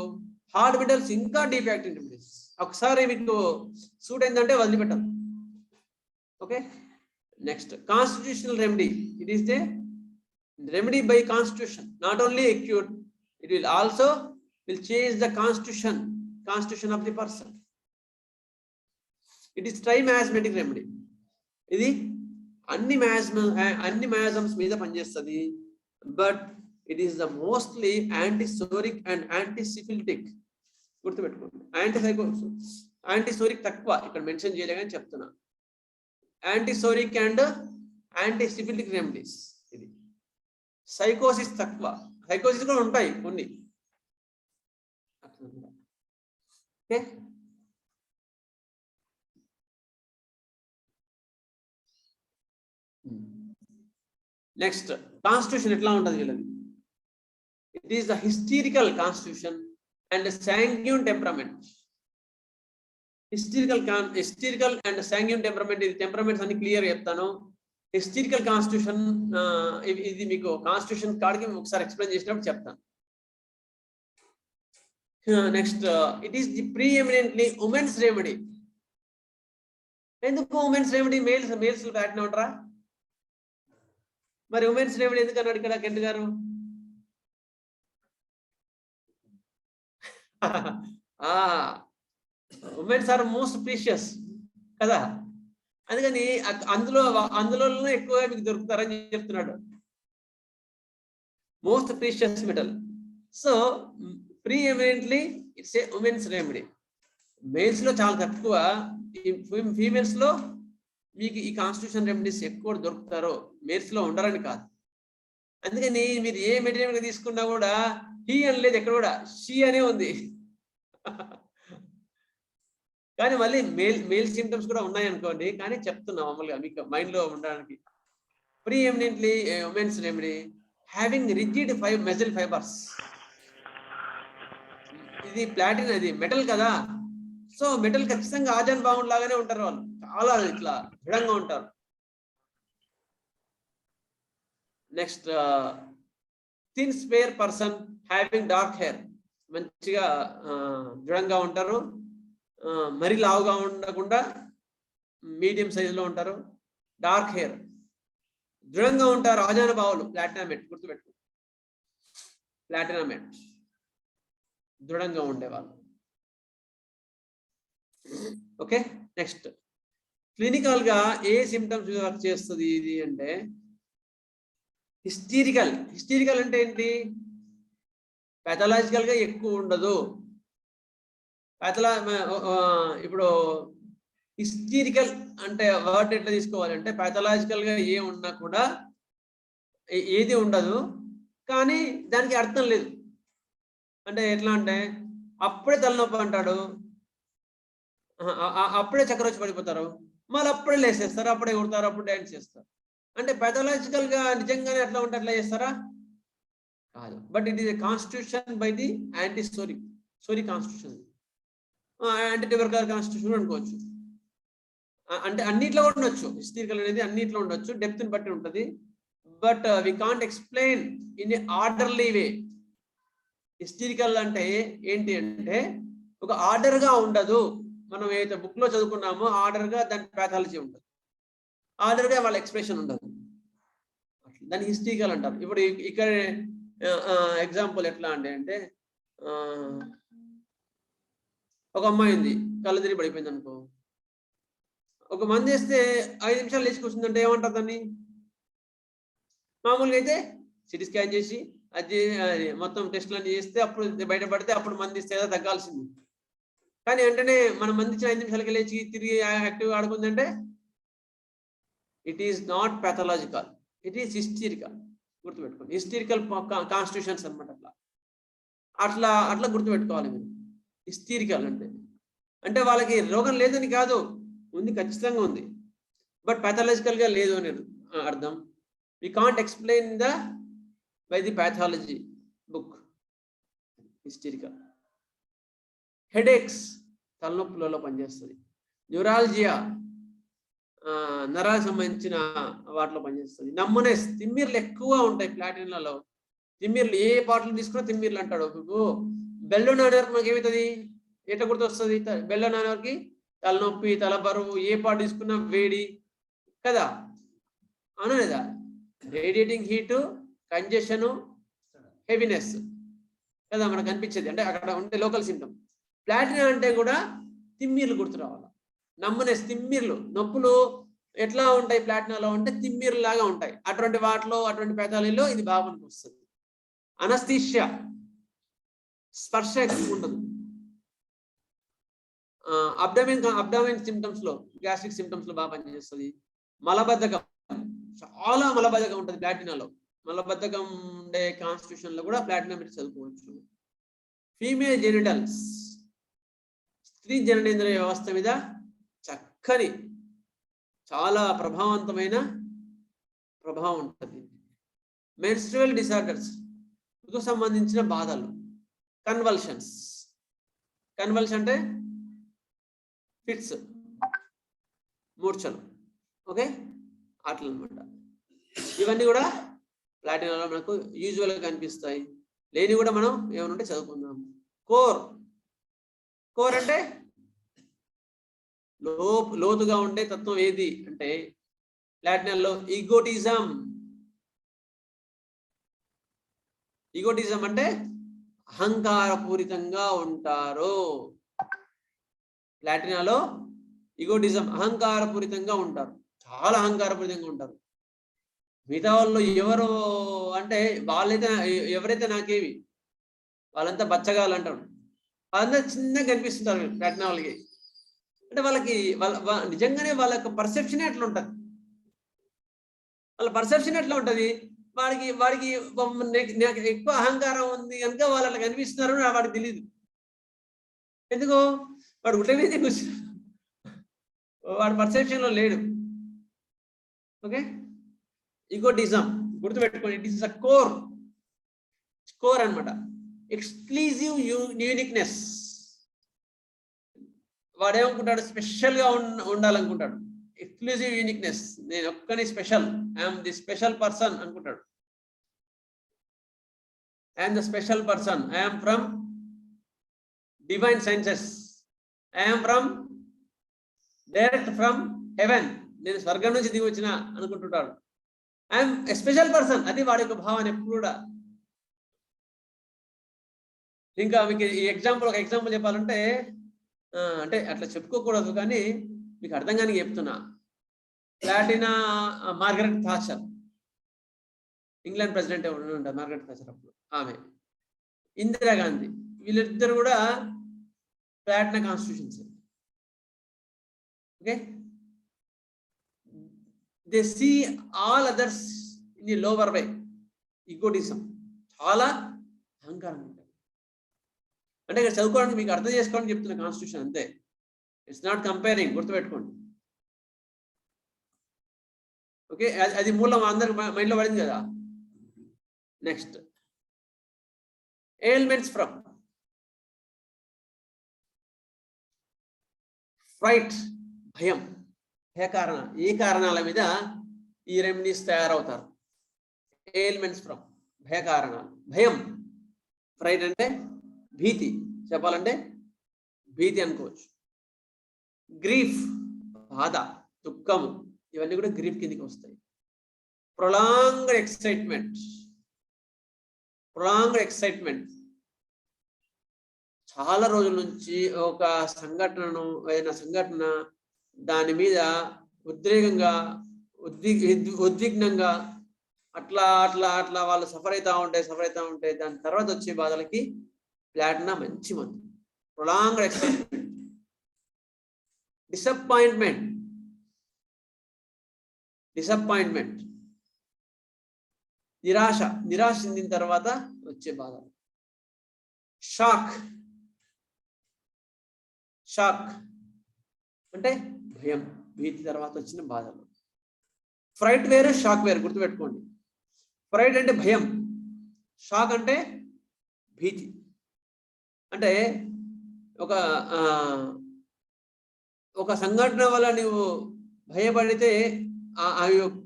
హార్డ్ మెటల్స్ ఇంకా డీప్ యాక్టింగ్. ఒకసారి మీకు సూట్ అయిందంటే వదిలిపెట్టాలి. Okay, next, constitutional remedy. It is the remedy by constitution, not only acute, it will also will change the constitution of the person. It is trimiasmatic remedy. ఇది అన్ని miasms మీద పనిచేస్తుంది, but it is the mostly antipsoric and antisyphilitic. గుర్తుపెట్టుకోండి, antipsoric తక్కువ ఇక్కడ mention చేయలేదని చెప్తున్నా. Antipsoric and antisyphilitic remedies. ఇది సైకోసిస్ తక్కువ, సైకోసిస్ కూడా ఉంటాయి కొన్ని. ఓకే, నెక్స్ట్, కాన్స్టిట్యూషన్ ఎట్లా ఉంటుంది వీళ్ళది? It is the hysterical constitution and sanguine temperament. Hysterical and sanguine temperament. ఇది టెంపరమెంట్స్ అన్ని క్లియర్ చెప్తాను. హిస్టీరికల్ కాన్స్టిట్యూషన్, ఇది మీకు కాన్స్టిట్యూషన్ కార్డ్కి ఒకసారి ఎక్స్ప్లెయిన్ చేసినప్పుడు చెప్తాను. Next, it is the preeminently women's remedy. ఎందుకు ఉమెన్స్ రెమెడీ? మేల్స్ ప్లాటినం ఉంటారా? మరి ఉమెన్స్ రెమెడీ ఎందుకు అన్నాడు ఇక్కడ కెంట్ గారు? ఉమెన్స్ ఆర్ మోస్ట్ ప్రీషియస్ కదా, అందుకని అందులో ఎక్కువగా మీకు దొరుకుతారని చెప్తున్నాడు. Most precious metal. So preeminently it's a women's remedy. Males లో చాలా తక్కువ, ఫీమేల్స్ లో మీకు ఈ కాన్స్టిట్యూషన్ రెమెడీస్ ఎక్కువ దొరుకుతారో మేల్స్ లో ఉండరని కాదు. అందుకని మీరు ఏ మెటీరియల్ తీసుకున్నా కూడా హీ అని లేదు, ఎక్కడ కూడా షీ అనే ఉంది. కానీ మళ్ళీ మేల్ సిమ్టమ్స్ కూడా ఉన్నాయనుకోండి, కానీ చెప్తున్నా మామూలుగా మీకు మైండ్ లో ఉండడానికి. Preeminently women's remedy having rigid muscle fibres. ఇది ప్లాటినం, ఇది మెటల్ కదా, సో మెటల్ ఖచ్చితంగా ఆజాన్ బాగుండ్ లాగానే ఉంటారు వాళ్ళు, చాలా ఇట్లా దృఢంగా ఉంటారు. Next thin spare person having dark hair, మంచిగా దృఢంగా ఉంటారు, మరీ లావుగా ఉండకుండా మీడియం సైజులో ఉంటారు, డార్క్ హెయిర్, దృఢంగా ఉంటారు, ఆజాన బావులు. ప్లాటినమేట్ గుర్తుపెట్టు, ప్లాటినమేట్ దృఢంగా ఉండేవాళ్ళు. ఓకే, నెక్స్ట్ క్లినికల్ గా ఏ సిమ్టమ్స్ వర్క్ చేస్తుంది ఇది అంటే హిస్టీరికల్. హిస్టీరికల్ అంటే ఏంటి? పాథలాజికల్ గా ఎక్కువ ఉండదు. ఇప్పుడు హిస్టీరికల్ అంటే వర్డ్ ఎట్లా తీసుకోవాలంటే పాథలాజికల్ గా ఏ ఉన్నా కూడా ఏది ఉండదు, కానీ దానికి అర్థం లేదు. అంటే ఎట్లా అంటే అప్పుడే తలనొప్పి అంటాడు, అప్పుడే చక్కెర వచ్చి పడిపోతారు, మళ్ళీ అప్పుడే లేసేస్తారు, అప్పుడే కొడతారు, అప్పుడు డ్యాన్స్ చేస్తారు. అంటే పాథలాజికల్ గా నిజంగానే అట్లా ఉంటే అట్లా చేస్తారా? కాదు. But it is a constitution by the anti sorry constitution, anti tubercular constitution అనుకోవచ్చు. అంటే అన్నిట్లో ఉండొచ్చు, హిస్టీరికల్ అనేది అన్నిట్లో ఉండొచ్చు, డెప్త్ ని బట్టి ఉంటుంది. But we can't explain in a orderly way. Hysterical అంటే ఏంటి అంటే ఒక ఆర్డర్ గా ఉండదు. మనం ఏదైతే బుక్ లో చదువుకున్నామో ఆర్డర్ గా దాని పాథాలజీ ఉండదు, ఆర్డర్ గా వాళ్ళ ఎక్స్ప్రెషన్ ఉండదు, దాన్ని హిస్టీరికల్ అంటారు. ఇప్పుడు ఇక్కడ ఎగ్జాంపుల్ ఎట్లా అంటే ఒక అమ్మాయి ఉంది, కళ్ళు తిరిగి పడిపోయింది అనుకో, ఒక మంది వేస్తే 5 నిమిషాలు లేచి కూర్చుందంటే ఏమంటారు దాన్ని? మామూలుగా అయితే సిటీ స్కాన్ చేసి అది మొత్తం టెస్ట్లు అన్ని చేస్తే అప్పుడు బయటపడితే అప్పుడు మంది ఇస్తే ఏదో తగ్గాల్సింది. కానీ వెంటనే మనం మంది 5 నిమిషాలకి లేచి తిరిగి యాక్టివ్గా ఆడుకుందంటే it is not pathological, it is hysterical. గుర్తుపెట్టుకోండి, హిస్టీరికల్ కాన్స్టిట్యూషన్స్ అనమాట. అట్లా అట్లా గుర్తుపెట్టుకోవాలి మీరు. హిస్టీరికల్ అంటే వాళ్ళకి రోగం లేదని కాదు, ఉంది, ఖచ్చితంగా ఉంది, బట్ పాథలాజికల్ గా లేదు అని అర్థం. We can't explain by the pathology book. Hysterical. Headaches, తలనొప్పులలో పనిచేస్తుంది. న్యూరాలజియా, నరాలకు సంబంధించిన వాటిలో పనిచేస్తుంది. నమ్మనెస్, తిమ్మిర్లు ఎక్కువ ఉంటాయి ప్లాటిన్లలో. తిమ్మిర్లు ఏ పాటలు తీసుకున్నా తిమ్మిర్లు అంటాడు. బెల్లో నానవరకు మనకి ఏమవుతుంది? ఎట్లా గుర్తొస్తుంది? బెల్లో నానవరికి తలనొప్పి, తలబరువు, ఏ పాట తీసుకున్నా వేడి కదా, అవునా లేదా? రేడియేటింగ్ హీటు, కంజెషను, హెవీనెస్ కదా మనకు అనిపించేది, అంటే అక్కడ ఉండే లోకల్ సిమ్టమ్. ప్లాటినా అంటే కూడా తిమ్మిర్లు గుర్తు రావాలి. నమ్మనెస్, తిమ్మిర్లు, నొప్పులు ఎట్లా ఉంటాయి ప్లాటినాలో అంటే తిమ్మిర్లు లాగా ఉంటాయి. అటువంటి వాటిలో, అటువంటి పేతాలీలో ఇది బాగా మనకు వస్తుంది. అనస్థీషియా, స్పర్శ ఎక్కువ ఉండదు. అబ్డామిన్ సిమ్టమ్స్ లో, గ్యాస్ట్రిక్ సిమ్టమ్స్ లో బాగా పనిచేస్తుంది. మలబద్ధకం, చాలా మలబద్ధకం ఉంటుంది ప్లాటినాలో. మలబద్ధకం ఉండే కాన్స్టిట్యూషన్ లో కూడా ప్లాటినా మీరు చదువుకోవచ్చు. ఫీమేల్ జెనిటల్స్, స్త్రీ జననేంద్రియ వ్యవస్థ మీద చక్కని, చాలా ప్రభావవంతమైన ప్రభావం ఉంటుంది. మెన్స్ట్రువల్ డిసార్డర్స్, కు సంబంధించిన బాధలు. కన్వల్షన్స్, కన్వల్షన్ అంటే ఫిట్స్, మూర్ఛలు, ఓకే, అట్లా అనమాట. ఇవన్నీ కూడా ప్లాటినాలో మనకు యూజువల్గా కనిపిస్తాయి. లేని కూడా మనం ఏమనుంటే చదువుకుందాం. కోర్ అంటే లోతుగా ఉండే తత్వం ఏది అంటే ప్లాటినాలో ఈగోటిజం. ఈగోటిజం అంటే అహంకారపూరితంగా ఉంటారు. ప్లాటినాలో ఈగోటిజం, అహంకారపూరితంగా ఉంటారు, చాలా అహంకారపూరితంగా ఉంటారు. మిగతా వాళ్ళు ఎవరు అంటే వాళ్ళైతే, ఎవరైతే నాకేమి, వాళ్ళంతా బచ్చగాళ్ళు అంటారు. వాళ్ళంతా చిన్నగా కనిపిస్తుంటారు ప్లాటినా వాళ్ళకి. అంటే వాళ్ళకి నిజంగానే వాళ్ళ యొక్క పర్సెప్షన్ ఎట్లా ఉంటుంది, వాళ్ళ పర్సెప్షన్ ఎట్లా ఉంటుంది, వాడికి నాకు ఎక్కువ అహంకారం ఉంది కనుక వాళ్ళు అట్లా కనిపిస్తున్నారు వాడికి తెలియదు. ఎందుకు? వాడు గుట్ట మీదే కూర్చున్నాడు, వాడి పర్సెప్షన్ లో లేడు. ఓకే, ఈగోటిజం గుర్తుపెట్టుకోండి, ఇట్ ఈస్ అ కోర్ అన్నమాట. Exclusive uniqueness. వాడేమనుకుంటాడు? స్పెషల్ గా ఉండాలనుకుంటాడు. ఎక్స్క్లూజివ్ యూనిక్నెస్, నేను ఒక్కని special, I'm the special person అనుకుంటాడు. I'm the special person, I'm from divine sciences, I'm from direct from heaven, నేను స్వర్గం నుంచి దిగి వచ్చిన అనుకుంటుంటాడు. ఐఎమ్ ఎ స్పెషల్ పర్సన్, అది వాడి యొక్క భావన ఎప్పుడు కూడా. ఇంకా మీకు ఈ ఒక ఎగ్జాంపుల్ చెప్పాలంటే, అంటే అట్లా చెప్పుకోకూడదు కానీ మీకు అర్థం కానీ చెప్తున్నా. మార్గరెట్ థాచర్, ఇంగ్లాండ్ ప్రెసిడెంట్ ఎవరు ఉంటారు, మార్గరెట్ థాచర్ అప్పుడు, ఆమె, ఇందిరాగాంధీ, వీళ్ళిద్దరు కూడా ప్లాటినా constitutions. Okay, they see all others in the lower way. Egotism, చాలా అహంకారం ఉంటుంది. అంటే ఇక్కడ చదువుకోవడానికి మీకు అర్థం చేసుకోవడానికి చెప్తున్న కాన్స్టిట్యూషన్ అంతే, ఇట్స్ నాట్ కంపేరింగ్, గుర్తుపెట్టుకోండి. ఓకే, అది మూలం అందరికి మైండ్లో పడింది కదా. నెక్స్ట్, ఎయిల్మెంట్స్ ఫ్రమ్ ఫ్రైట్, భయం, ఏ కారణాల మీద ఈ రెమెడీస్ తయారవుతారు? ఎయిల్మెంట్స్ ఫ్రమ్, భయ కారణాలు, భయం. ఫ్రైట్ అంటే భీతి, చెప్పాలంటే భీతి అనుకోవచ్చు. గ్రీఫ్, బాధ, దుఃఖము, ఇవన్నీ కూడా గ్రీఫ్ కిందకి వస్తాయి. ప్రొలాంగ్డ్ ఎక్సైట్మెంట్, చాలా రోజుల నుంచి ఒక ఏదైనా సంఘటన దాని మీద ఉద్రేకంగా ఉద్విగ్నంగా అట్లా అట్లా అట్లా వాళ్ళు సఫర్ అవుతా ఉంటే దాని తర్వాత వచ్చే బాధలకి ప్లాటినా మంచి మందు. Prolonged excitement. డిసప్పాయింట్మెంట్, నిరాశ చెందిన తర్వాత వచ్చే బాధలు. షాక్ అంటే భయం, భీతి తర్వాత వచ్చిన బాధలు. ఫ్రైట్ వేరు, షాక్ వేరు, గుర్తుపెట్టుకోండి. ఫ్రైట్ అంటే భయం, షాక్ అంటే భీతి. అంటే ఒక సంఘటన వల్ల నువ్వు భయపడితే,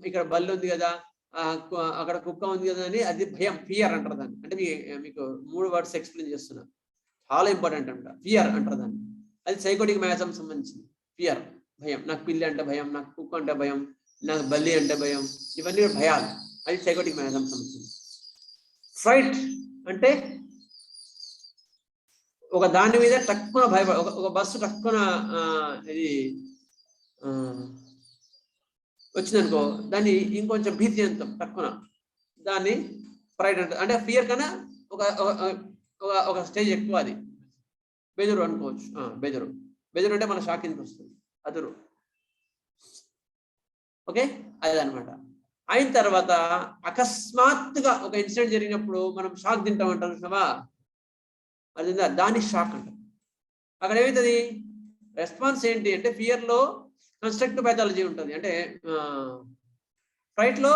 ఇక్కడ బల్లి ఉంది కదా, అక్కడ కుక్క ఉంది కదా అని, అది భయం, ఫియర్ అంటారు దాన్ని. అంటే మీకు 3 వర్డ్స్ ఎక్స్ప్లెయిన్ చేస్తున్నా, చాలా ఇంపార్టెంట్ అంట. ఫియర్ అంటారు దాన్ని, అది సైకోటిక్ మ్యాథం సంబంధించింది. ఫియర్, భయం. నాకు పిల్లి అంటే భయం, నాకు కుక్క అంటే భయం, నాకు బల్లి అంటే భయం, ఇవన్నీ భయాలు, అది సైకోటిక్ మ్యాథం సంబంధించింది. ఫ్రైట్ అంటే ఒక దాని మీద తక్కువ భయపడ, ఒక బస్సు తక్కువ ఇది వచ్చిందనుకో, దాన్ని ఇంకొంచెం భీతి చెందుతాం తక్కువ, దాన్ని ఫ్రైట్ అంటారు. అంటే ఫియర్ కన్నా ఒక స్టేజ్ ఎక్కువ, అది బెదురు అనుకోవచ్చు. బెదురు అంటే మన షాక్ కిందకి వస్తుంది, అదురు. ఓకే, అదనమాట. అయిన తర్వాత అకస్మాత్తుగా ఒక ఇన్సిడెంట్ జరిగినప్పుడు మనం షాక్ తింటాం అంటాం చూసావా, అది దాన్ని షాక్ అంటాం. అక్కడ ఏమవుతుంది, రెస్పాన్స్ ఏంటి అంటే, ఫియర్లో కన్స్ట్రక్టివ్ ప్యాథాలజీ ఉంటుంది, అంటే ఫ్రైట్లో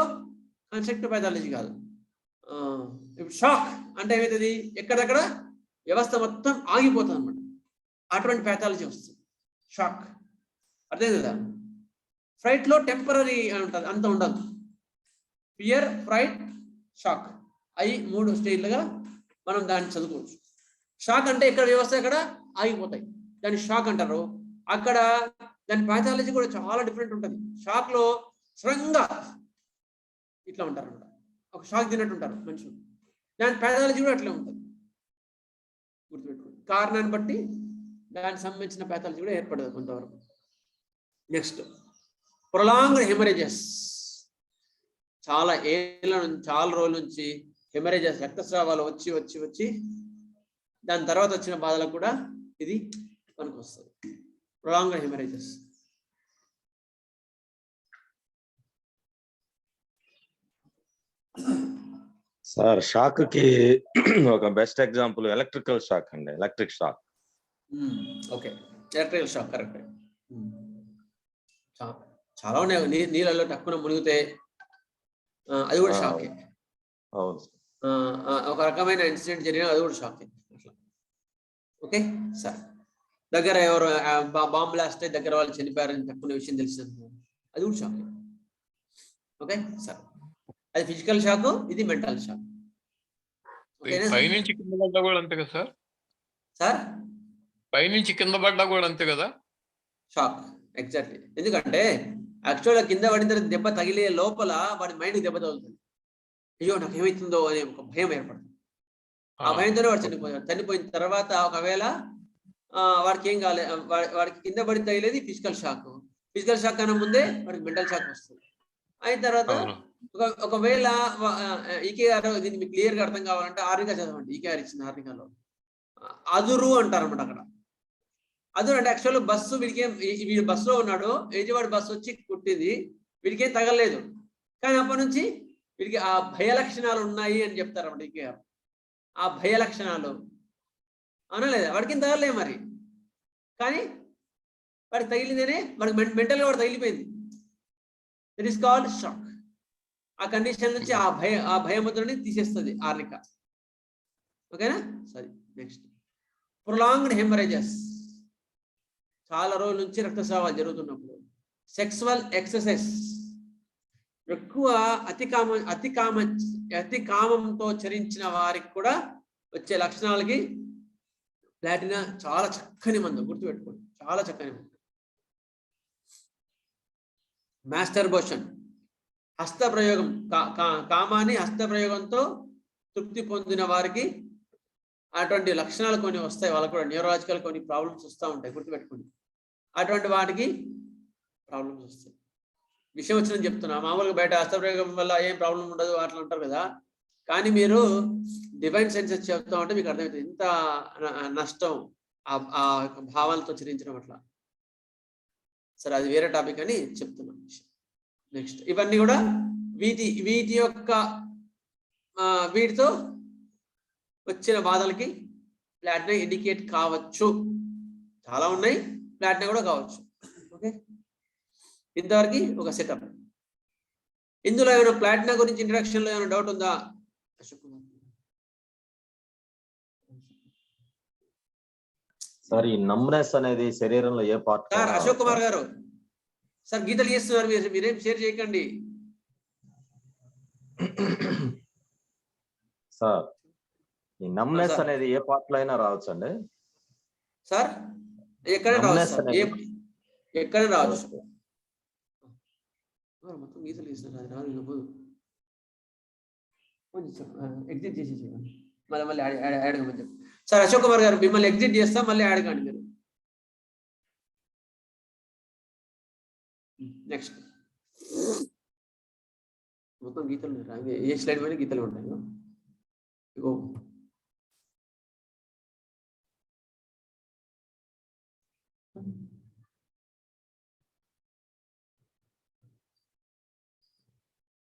కన్స్ట్రక్టివ్ ప్యాథాలజీ కాదు. ఇప్పుడు షాక్ అంటే ఏమవుతుంది, ఎక్కడెక్కడ వ్యవస్థ మొత్తం ఆగిపోతుంది అనమాట, అటువంటి ప్యాథాలజీ వస్తుంది షాక్. అర్థం కదా. ఫ్రైట్లో టెంపరీ అని ఉంటుంది, అంత ఉండదు. ఫియర్, ఫ్రైట్, షాక్, అవి 3 స్టేజ్లుగా మనం దాన్ని చదువుకోవచ్చు. షాక్ అంటే ఇక్కడ వ్యవస్థ ఎక్కడ ఆగిపోతాయి, దాన్ని షాక్ అంటారు. అక్కడ దాని ప్యాథాలజీ కూడా చాలా డిఫరెంట్ ఉంటుంది. షాక్ లో సడన్గా ఇట్లా ఉంటారు అన్నమాట, ఒక షాక్ తిన్నట్టు ఉంటారు మనుషులు. దాని ప్యాథాలజీ కూడా అట్లే ఉంటుంది, గుర్తుపెట్టుకోండి. కారణాన్ని బట్టి దానికి సంబంధించిన ప్యాథాలజీ కూడా ఏర్పడదు కొంతవరకు. నెక్స్ట్, ప్రొలాంగ్డ్ హెమరేజెస్, చాలా రోజుల నుంచి హెమరేజెస్, రక్తస్రావాలు వచ్చి దాని తర్వాత వచ్చిన బాధలకు కూడా ఇది పనికి వస్తుంది. prolonged hemorrhages. సార్ షాక్ కి ఒక బెస్ట్ ఎగ్జాంపుల్ ఎలక్ట్రికల్ షాక్ అండి, electric shock. Okay, electrical shock correct. చాలా ఉన్నాయి, నీళ్ళలో టక్కున మునిగితే అది కూడా షాకే. అవును. ఒక రకమైన ఇన్సిడెంట్ జరిగిన అది కూడా షాకే అట్లా. ఓకే సార్, దగ్గర ఎవరు బాంబ్ బ్లాస్ట్ అయి దగ్గర వాళ్ళు చనిపోయారని టక్కున విషయం తెలిసింది, అది కూడా షాకే. ఓకే సార్, అది ఫిజికల్ షాక్, ఇది మెంటల్ షాక్. పైనుంచి కింద పడ్డా కూడా అంతే కదా సార్? సార్ పైనుంచి కింద పడ్డా కూడా అంతే కదా? Shock exactly. ఎందుకంటే యాక్చువల్గా కింద పడిన తర్వాత దెబ్బ తగిలే లోపల వాడి మైండ్కి దెబ్బ తగులుతుంది. అయ్యో నాకు ఏమవుతుందో అనే ఒక భయం ఏర్పడుతుంది. ఆ భయంతోనే వాడు చనిపోయాడు. చనిపోయిన తర్వాత ఒకవేళ వాడికి ఏం కాలే, వాడికి కింద పడి తగిలేది ఫిజికల్ షాక్. ఫిజికల్ షాక్ కన్నా ముందే వాడికి మెంటల్ షాక్ వస్తుంది. అయిన తర్వాత ఒకవేళ ఈకే గారు దీన్ని మీకు క్లియర్ గా అర్థం కావాలంటే ఆర్నికా చదవండి. ఈకే గారు ఇచ్చిన ఆర్నికాలో అదురు అంటారు అనమాట. అక్కడ అదురు అంటే యాక్చువల్ బస్సు వీడి బస్సులో ఉన్నాడు, ఎదుటివాడి బస్సు వచ్చి కుట్టింది, వీడికేం తగలలేదు, కానీ అప్పటి నుంచి వీడికి ఆ భయ లక్షణాలు ఉన్నాయి అని చెప్తారన్నమాట ఈకే గారు. ఆ భయ లక్షణాలు అనలేదా, వాడికి ఏం తగలలేదు మరి, కానీ వాడికి తగిలిందనే వాడికి మెంటల్గా వాడు తగిలిపోయింది. It is called shock. ఆ కండిషన్ నుంచి ఆ భయముద్రని తీసేస్తుంది ఆర్నిక. ఓకేనా? సరే, నెక్స్ట్ ప్రొలాంగ్డ్ హెమరేజెస్. చాలా రోజుల నుంచి రక్తస్రావాలు జరుగుతున్నప్పుడు, సెక్సువల్ ఎక్సర్సైజ్, ఎక్కువ అతి కామంతో చరించిన వారికి కూడా వచ్చే లక్షణాలకి ప్లాటినా చాలా చక్కని మందు, గుర్తుపెట్టుకోండి, చాలా చక్కని మందు. మాస్టర్బేషన్, హస్తప్రయోగం, కామాన్ని హస్తప్రయోగంతో తృప్తి పొందిన వారికి అటువంటి లక్షణాలు కొన్ని వస్తాయి. వాళ్ళకు కూడా న్యూరలాజికల్ కొన్ని ప్రాబ్లమ్స్ వస్తూ ఉంటాయి, గుర్తుపెట్టుకోండి. అటువంటి వాటికి ప్రాబ్లమ్స్ వస్తాయి. విషయం వచ్చిందని చెప్తున్నా. మామూలుగా బయట హస్తప్రయోగం వల్ల ఏం ప్రాబ్లం ఉండదు అట్లా అంటారు కదా, కానీ మీరు డివైన్ సెన్సెస్ చెప్తా ఉంటే మీకు అర్థమవుతుంది ఇంత నష్టం ఆ భావాలతో చరించడం అట్లా. సరే, అది వేరే టాపిక్ అని చెప్తున్నాం. నెక్స్ట్ ఇవన్నీ కూడా వీటి యొక్క వీటితో వచ్చిన బాధలకి ప్లాటినా ఇండికేట్ కావచ్చు. చాలా ఉన్నాయి, ప్లాటినా కూడా కావచ్చు. ఓకే, ఇంతవరకు ఒక సెటప్. ఇందులో ఏమైనా ప్లాటినా గురించి ఇంట్రడక్షన్ లో ఏమైనా డౌట్ ఉందా? అశోక్ కుమార్ సార్, ఈ నమ్నెస్ అనేది శరీరంలో ఏ పార్ట్? సార్ అశోక్ కుమార్ గారు, సార్ గీతలు చేస్తున్నారు, మీరేం షేర్ చేయకండి సార్. ఈ నమ్నెస్ అనేది ఏ పార్ట్ లో అయినా రావచ్చు అండి సార్? ఎక్కడైనా రావచ్చు, ఎక్కడైనా రావచ్చు. మొత్తం గీతలు చేస్తున్నారు, అది రాదు. ఎగ్జిట్ చేసేసి మళ్ళీ యాడ్ కమని చెప్పి. సార్ అశోక్ కుమార్ గారు, మిమ్మల్ని ఎగ్జిట్ చేస్తా, మళ్ళీ యాడ్ కాండి మీరు. నెక్స్ట్ మొత్తం గీతలు ఉన్నాయి, ఏ స్లైడ్ పైన గీతలు ఉంటాయి. ఇగో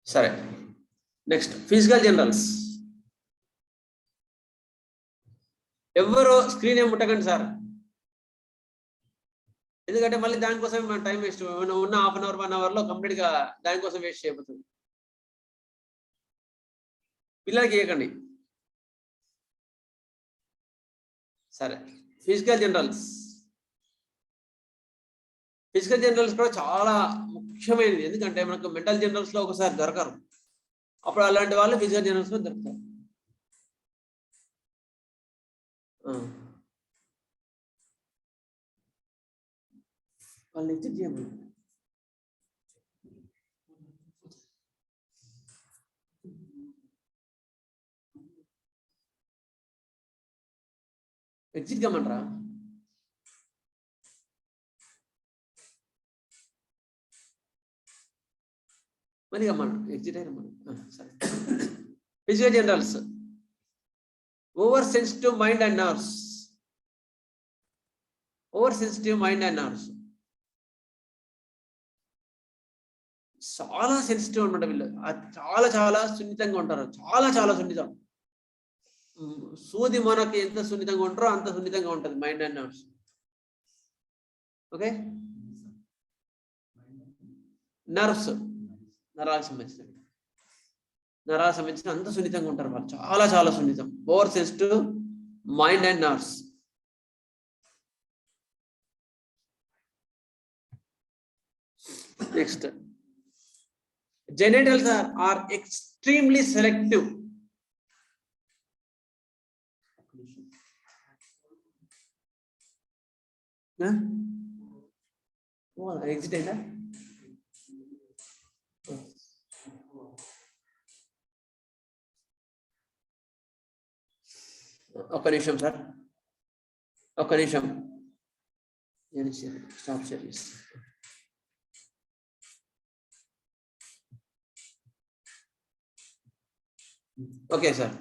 సరే, నెక్స్ట్ ఫిజికల్ జనరల్స్. ఎవరు స్క్రీన్ ఏం ముట్టకండి సార్, ఎందుకంటే మళ్ళీ దానికోసం మన టైం వేస్ట్. ఉన్న హాఫ్ అన్ అవర్ 1 అవర్ లో కంప్లీట్ గా దానికోసం వేస్ట్ చేయబోతుంది. పిల్లలకి ఇవ్వకండి. సరే, ఫిజికల్ జనరల్స్. ఫిజికల్ జనరల్స్ కూడా చాలా ముఖ్యమైనది, ఎందుకంటే మనకు మెంటల్ జనరల్స్ లో ఒకసారి దొరకరు, అప్పుడు అలాంటి వాళ్ళు ఫిజికల్ జనరల్స్ లో దొరుకుతారు. వాళ్ళు ఎగ్జిట్ చేయమని. ఎగ్జిట్ కమ్మంటారా? మరి కమ్మంటారు, ఎగ్జిట్ అయినా మనం. సరే, physical generals. Over sensitive mind and nerves. Over sensitive mind and nerves. చాలా సెన్సిటివ్ అనమాట వీళ్ళు, చాలా చాలా సున్నితంగా ఉంటారు, చాలా చాలా సున్నితం. సూది మనకి ఎంత సున్నితంగా ఉంటారో అంత సున్నితంగా ఉంటుంది mind and nerves. Okay, nerves నరాలకు సంబంధించిన అంత సున్నితంగా ఉంటారు వాళ్ళు, చాలా చాలా సున్నితం. Over sensitive mind and nerves. Next, genitals are extremely selective. Exit అయిందా? ఒక్క నిమిషం సార్, ఒక్క నిమిషం, నేను స్టాప్ షేర్ చేస్తాను. Okay sir.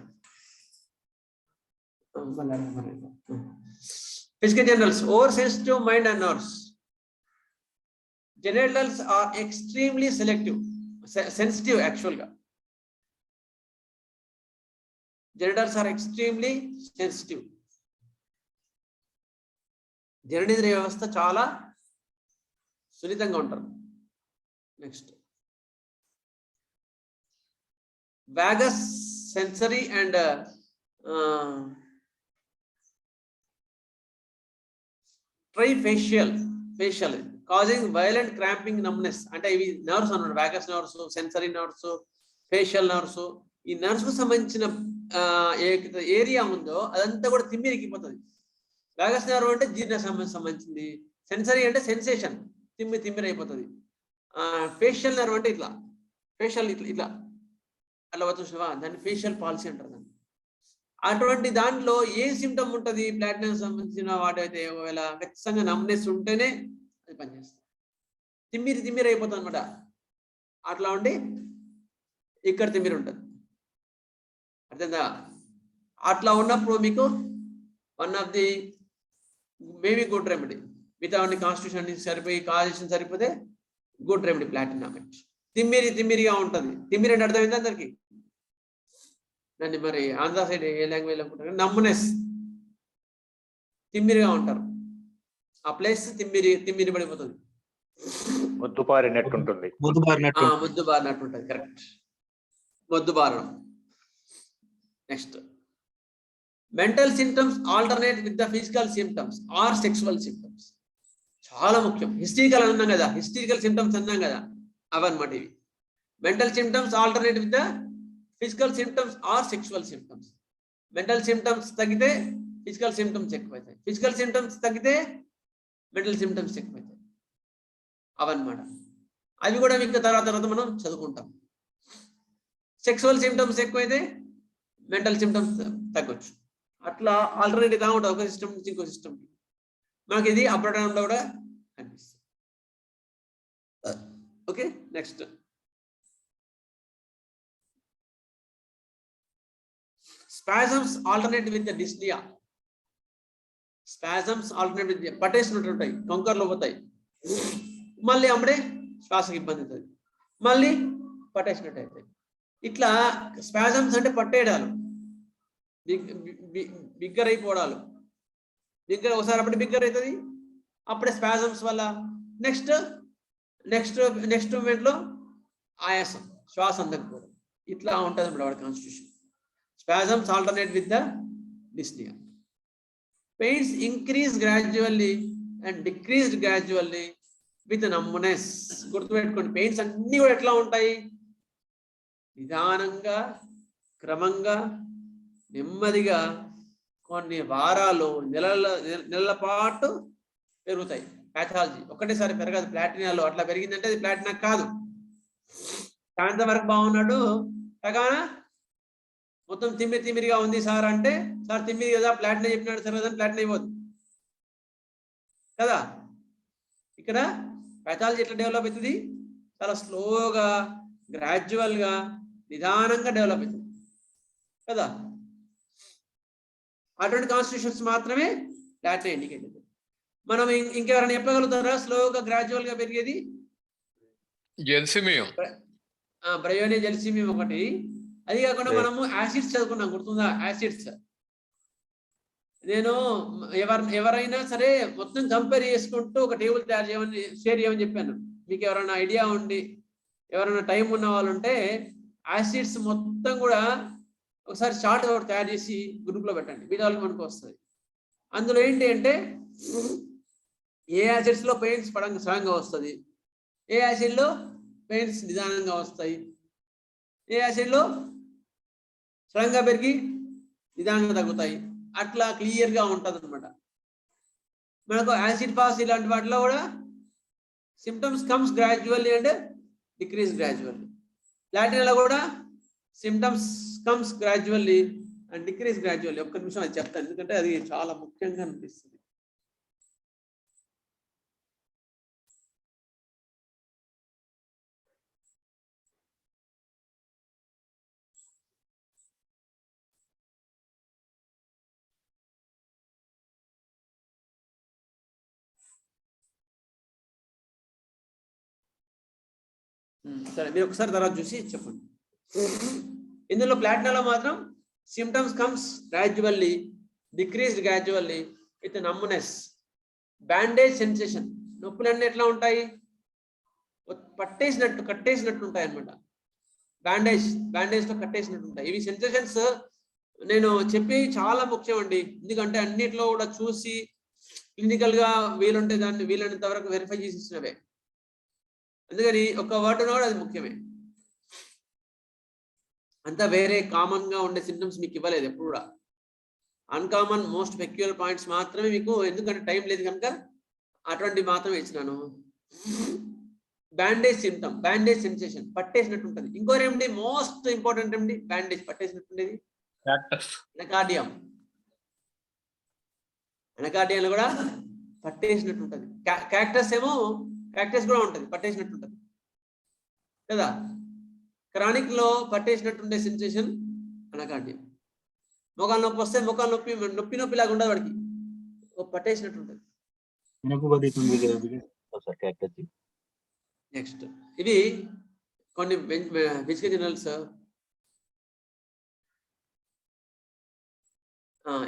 Physical genitals, oversensitive mind and nerves. Genitals are extremely selective, sensitive actually. Genitals are extremely sensitive. జననేంద్రియ వ్యవస్థ చాలా సున్నితంగా ఉంటారు. Next, vagus sensory and trifacial causing violent cramping, numbness. అంటే ఇవి నర్వ్స్ అన్నమాట, vagus nerves, sensory nerves, facial nerves. ఈ nerves కు సంబంధించిన ఏరియా ఉందో అదంతా కూడా తిమ్మిరికిపోతుంది. వాగస్ నర్వ్ అంటే జీర్ణ సంబంధించింది, సెన్సరీ అంటే సెన్సేషన్, తిమ్మిరి అయిపోతుంది. ఫేషియల్ నర్వ్ అంటే ఇట్లా, ఫేషియల్ ఇట్లా అట్లా వచ్చేసినవా, దాన్ని ఫేషియల్ పాలసీ అంటారు దాన్ని. అటువంటి దాంట్లో ఏ సిమ్టమ్ ఉంటుంది, ప్లాటినం సంబంధించిన వాటైతే ఒకవేళ ఖచ్చితంగా నమ్నెస్ ఉంటేనే అది పనిచేస్తుంది. తిమ్మిరి అయిపోతుంది అనమాట. అట్లా ఉండి ఇక్కడ తిమ్మిరి ఉంటుంది, అర్థందా? అట్లా ఉన్నప్పుడు మీకు one of the maybe good remedy, మిగతా కాన్స్టిట్యూషన్ సరిపోయి కాజేషన్ సరిపోతే గుడ్ రెమెడీ ప్లాటినం. తిమ్మిరిగా ఉంటుంది. తిమ్మిరి అంటే అర్థమైంది అందరికి? దాన్ని మరి ఆంధ్ర సైడ్ ఏ లాంగ్వేజ్ అనుకుంటారు, నమ్మునెస్, తిమ్మిరిగా ఉంటారు. ఆ ప్లేస్ తిమ్మిరి పడిపోతుంది, ముద్దుబారినట్టు ఉంటుంది. ముద్దుబారినట్టు ఉంటుంది, కరెక్ట్, మొద్దుబారడం. Next, mental symptoms alternate with the physical symptoms or sexual symptoms. చాలా ముఖ్యం. హిస్టరికల్ అన్నాం కదా, హిస్టరికల్ సిమ్టమ్స్ అన్నాం కదా, అవన్నమాట ఇవి. Mental symptoms alternate with the physical symptoms or sexual symptoms. Mental symptoms తగ్గితే ఫిజికల్ సిమ్టమ్స్ ఎక్కువైతాయి, ఫిజికల్ సిమ్టమ్స్ తగ్గితే మెంటల్ సిమ్టమ్స్ ఎక్కువైతాయి, అవన్నమాట. అవి కూడా మీకు తర్వాత మనం చదువుకుంటాం. సెక్సువల్ సిమ్టమ్స్ ఎక్కువైతే మెంటల్ సిమ్టమ్స్ తగ్గొచ్చు. అట్లా ఆల్టర్నేటివ్ గా ఉంటుంది, ఒక సిస్టమ్ నుంచి ఇంకో సిస్టమ్. మనకి ఇది అప్రటంలో కూడా కనిపిస్తుంది. Okay, next, spasms alternate with dyspnoea. Spasms alternate with, పట్టేసినట్టు ఉంటాయి, కంకర్లో పోతాయి, మళ్ళీ అప్పుడే శ్వాసకి ఇబ్బంది అవుతుంది, మళ్ళీ పట్టేసినట్టు అవుతాయి. ఇట్లా స్పాజమ్స్ అంటే పట్టేయడాలు, బిగ్గర్ అయిపోవడాలు, బిగ్గర్ ఒకసారి అప్పుడే బిగ్గర్ అవుతుంది, అప్పుడే స్పాజమ్స్ వల్ల నెక్స్ట్ మూమెంట్ లో ఆయాసం, శ్వాస అందకపోవడం, ఇట్లా ఉంటుంది ఇప్పుడు వాడి constitution. Spasms alternate with the dyspnoea. Pains increase gradually and decreased gradually with numbness. గుర్తుపెట్టుకోండి, పెయిన్స్ అన్ని కూడా ఎట్లా ఉంటాయి, నిదానంగా, క్రమంగా, నెమ్మదిగా, కొన్ని వారాలు, నెలల పాటు పెరుగుతాయి. ప్యాథాలజీ ఒకటేసారి పెరగదు. ప్లాటినాలో అట్లా పెరిగిందంటే అది ప్లాటినా కాదు. సాయంత్రం వరకు బాగున్నాడు, టగానా మొత్తం తిమ్మిరిగా ఉంది సార్ అంటే, సార్ తిమ్మిరి కదా, ప్లాటినా చెప్పినాడు సార్ కదా, ప్లాటినా అయిపోద్ది కదా. ఇక్కడ ప్యాథాలజీ ఎట్లా డెవలప్ అవుతుంది, చాలా స్లోగా, గ్రాడ్యువల్గా, నిదానంగా డెవలప్ అవుతుంది కదా. అటువంటి కాన్స్టిట్యూషన్స్ మాత్రమే ప్లాటినా ఇండికేట్ అవుతుంది. మనం ఇంకెవరైనా చెప్పగలుగుతారా స్లోగా గ్రాడ్యువల్ గా పెరిగేది? జెల్సిమియం, బ్రయోనియం జెల్సిమియం ఒకటి. అది కాకుండా మనము యాసిడ్స్ చదువుకున్నాం, గుర్తుందా? యాసిడ్స్ నేను ఎవరైనా సరే మొత్తం కంపేర్ చేసుకుంటూ ఒక టేబుల్ తయారు చేయమని షేర్ చేయమని చెప్పాను. మీకు ఎవరైనా ఐడియా ఉండి ఎవరైనా టైం ఉన్న వాళ్ళు ఉంటే యాసిడ్స్ మొత్తం కూడా ఒకసారి చార్ట్ ఒకటి తయారు చేసి గ్రూప్ లో పెట్టండి, వీడియోలు మనకు వస్తుంది. అందులో ఏంటి అంటే ఏ యాసిడ్స్ లో పెయిన్స్ పడంగా సడన్గా వస్తుంది, ఏ యాసిడ్ లో పెయిన్స్ నిదానంగా వస్తాయి, ఏ యాసిడ్ లో సడన్గా పెరిగి నిదానంగా తగ్గుతాయి, అట్లా క్లియర్ గా ఉంటది అనమాట. మనకు యాసిడ్ ఫాస్ ఇలాంటి వాటిలో కూడా symptoms comes gradually and decrease gradually. ప్లాటినాలో కూడా symptoms comes gradually and decrease gradually. ఒక్క నిమిషం అది చెప్తాను, ఎందుకంటే అది చాలా ముఖ్యంగా అనిపిస్తుంది. సరే, మీరు ఒకసారి తర్వాత చూసి చెప్పండి. ఇందులో ప్లాటినాలో మాత్రం symptoms comes gradually, decreased gradually with numbness, bandage sensation. నొప్పులన్నీ ఎట్లా ఉంటాయి? కట్టేసినట్టు ఉంటాయి అనమాట. బ్యాండేజ్ తో కట్టేసినట్టు ఉంటాయి. ఇవి సెన్సేషన్స్ నేను చెప్పి చాలా ముఖ్యం అండి, ఎందుకంటే అన్నిట్లో కూడా చూసి క్లినికల్ గా వీలుంటే దాన్ని వీలైనంత వరకు వెరిఫై చేసి ఇచ్చినవే. అందుకని ఒక వర్డ్ కూడా అది ముఖ్యమే. అంతా వేరే కామన్ గా ఉండే సిమ్టమ్స్ మీకు ఇవ్వలేదు ఎప్పుడు కూడా. అన్కామన్ మోస్ట్ పెక్యులర్ పాయింట్స్ మాత్రమే మీకు, ఎందుకంటే టైం లేదు కనుక అటువంటి మాత్రమే ఇచ్చినాను. బ్యాండేజ్ సిమ్టమ్, బ్యాండేజ్ సెన్సేషన్, పట్టేసినట్టు ఉంటుంది. ఇంకో remedy most important remedy, bandage పట్టేసినట్టు ఉండేది ఎనకార్డియం. ఎనకార్డియంలో కూడా పట్టేసినట్టు ఉంటుంది. క్యాక్టస్ కూడా ఉంటుంది, పట్టేసినట్టు ఉంటుంది కదా. క్రానిక్ లో పట్టేసినట్టు ఉండే సెన్సేషన్ ఎనకార్డియం. మొఖాలు నొప్పి వస్తే మొఖాలు నొప్పి లాగా ఉండదు, వాడికి పట్టేసినట్టు ఉంటుంది. నెక్స్ట్ ఇవి కొన్ని వెజిటేబుల్స్,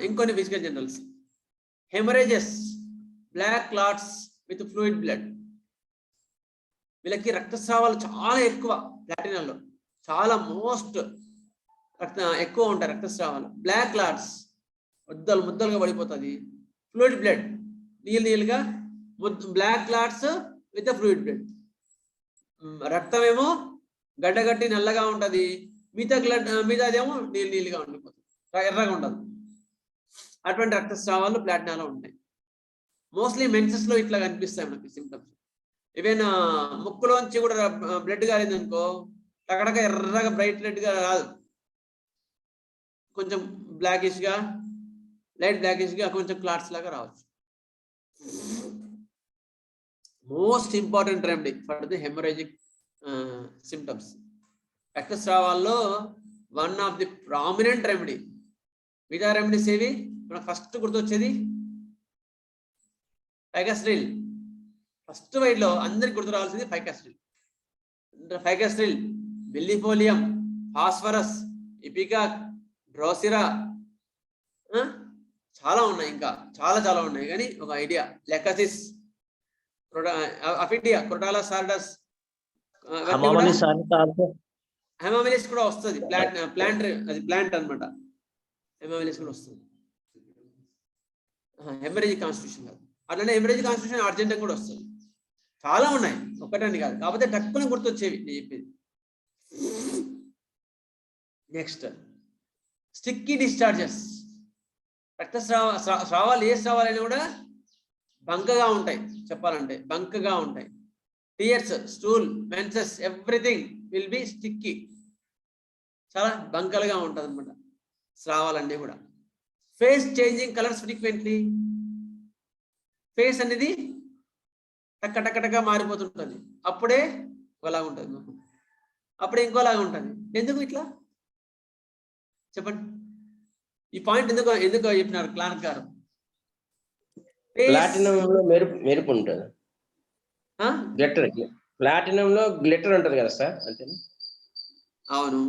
ఇంకొన్ని vegetables. Haemorrhages, black clots with fluid blood. వీళ్ళకి రక్తస్రావాలు చాలా ఎక్కువ, ప్లాటినాల్లో చాలా మోస్ట్ ఎక్కువ ఉంటాయి రక్తస్రావాలు. బ్లాక్ క్లాట్స్, ముద్దలుగా పడిపోతుంది. ఫ్లూయిడ్ బ్లడ్, నీళ్ళుగా black clots with fluid blood. రక్తం ఏమో గడ్డగట్టి నల్లగా ఉంటది, మిగతాదేమో నీళ్ళుగా ఉండిపోతుంది, ఎర్రగా ఉండదు. అటువంటి రక్తస్రావాలు ప్లాటినాలో ఉంటాయి. మోస్ట్లీ మెన్సెస్ లో ఇట్లా కనిపిస్తాయి మనకి సిమ్టమ్స్. ఈవెన్ ముక్కులోంచి కూడా బ్లడ్ కాలేదు అనుకో, అక్కడక ఎర్రగా బ్రైట్ రెడ్ గా రాదు, కొంచెం బ్లాకిష్ గా, లైట్ బ్లాకిష్ గా, కొంచెం క్లాట్స్ లాగా రావచ్చు. Most important remedy for the haemorrhagic symptoms. రక్తస్రావాల్లో one of the prominent remedy. మిగతా రెమెడీస్ ఏవి? మనకు ఫస్ట్ గుర్తొచ్చేది ఫైకాస్ట్రిల్. ఫస్ట్ వైడ్ లో అందరికి గుర్తు రావాల్సింది ఫైకాస్ట్రిల్, మిల్లిఫోలియం, ఫాస్ఫరస్, ఇపికాక్, డ్రోసిరా, చాలా ఉన్నాయి, ఇంకా చాలా ఉన్నాయి. కానీ ఒక ఐడియా, లెకాసిస్, అఫిడియా, క్రోటాలా సార్డస్, హెమామిలిస్ కూడా వస్తుంది. ప్లాంట్ అన్నమాట. హెమామిలిస్ కూడా వస్తుంది. హెమరేజిక్ కాన్స్టిట్యూషన్ కాదు, అట్లనే హెమరేజిక్ కాన్స్టిట్యూషన్ అర్జెంట్ కూడా వస్తుంది. చాలా ఉన్నాయి, ఒక్కటని కాదు, కాకపోతే టక్కున గుర్తొచ్చేవి నేను చెప్పేది. Next sticky discharges. స్రావాలు ఏ స్రావాలైనా కూడా బంకగా ఉంటాయి, చెప్పాలంటే బంకగా ఉంటాయి. Tears, stool, menses, everything will be sticky, చాలా బంకలుగా ఉంటుంది అనమాట స్రావాలన్నీ కూడా. Face changing colours frequently. Face అనేది టక్క మారిపోతుంటుంది. అప్పుడే ఒకలాగా ఉంటుంది, అప్పుడే ఇంకోలాగా ఉంటుంది. ఎందుకు ఇట్లా చెప్పండి? ఈ పాయింట్ ఎందుకు చెప్పినారు క్లార్క్ గారు? ప్లాటినం లో మెరుపు ఉంటుంది, గ్లిటర్. ప్లాటినం లో గ్లిటర్ ఉంటది కదా సార్, అంతే. అవును.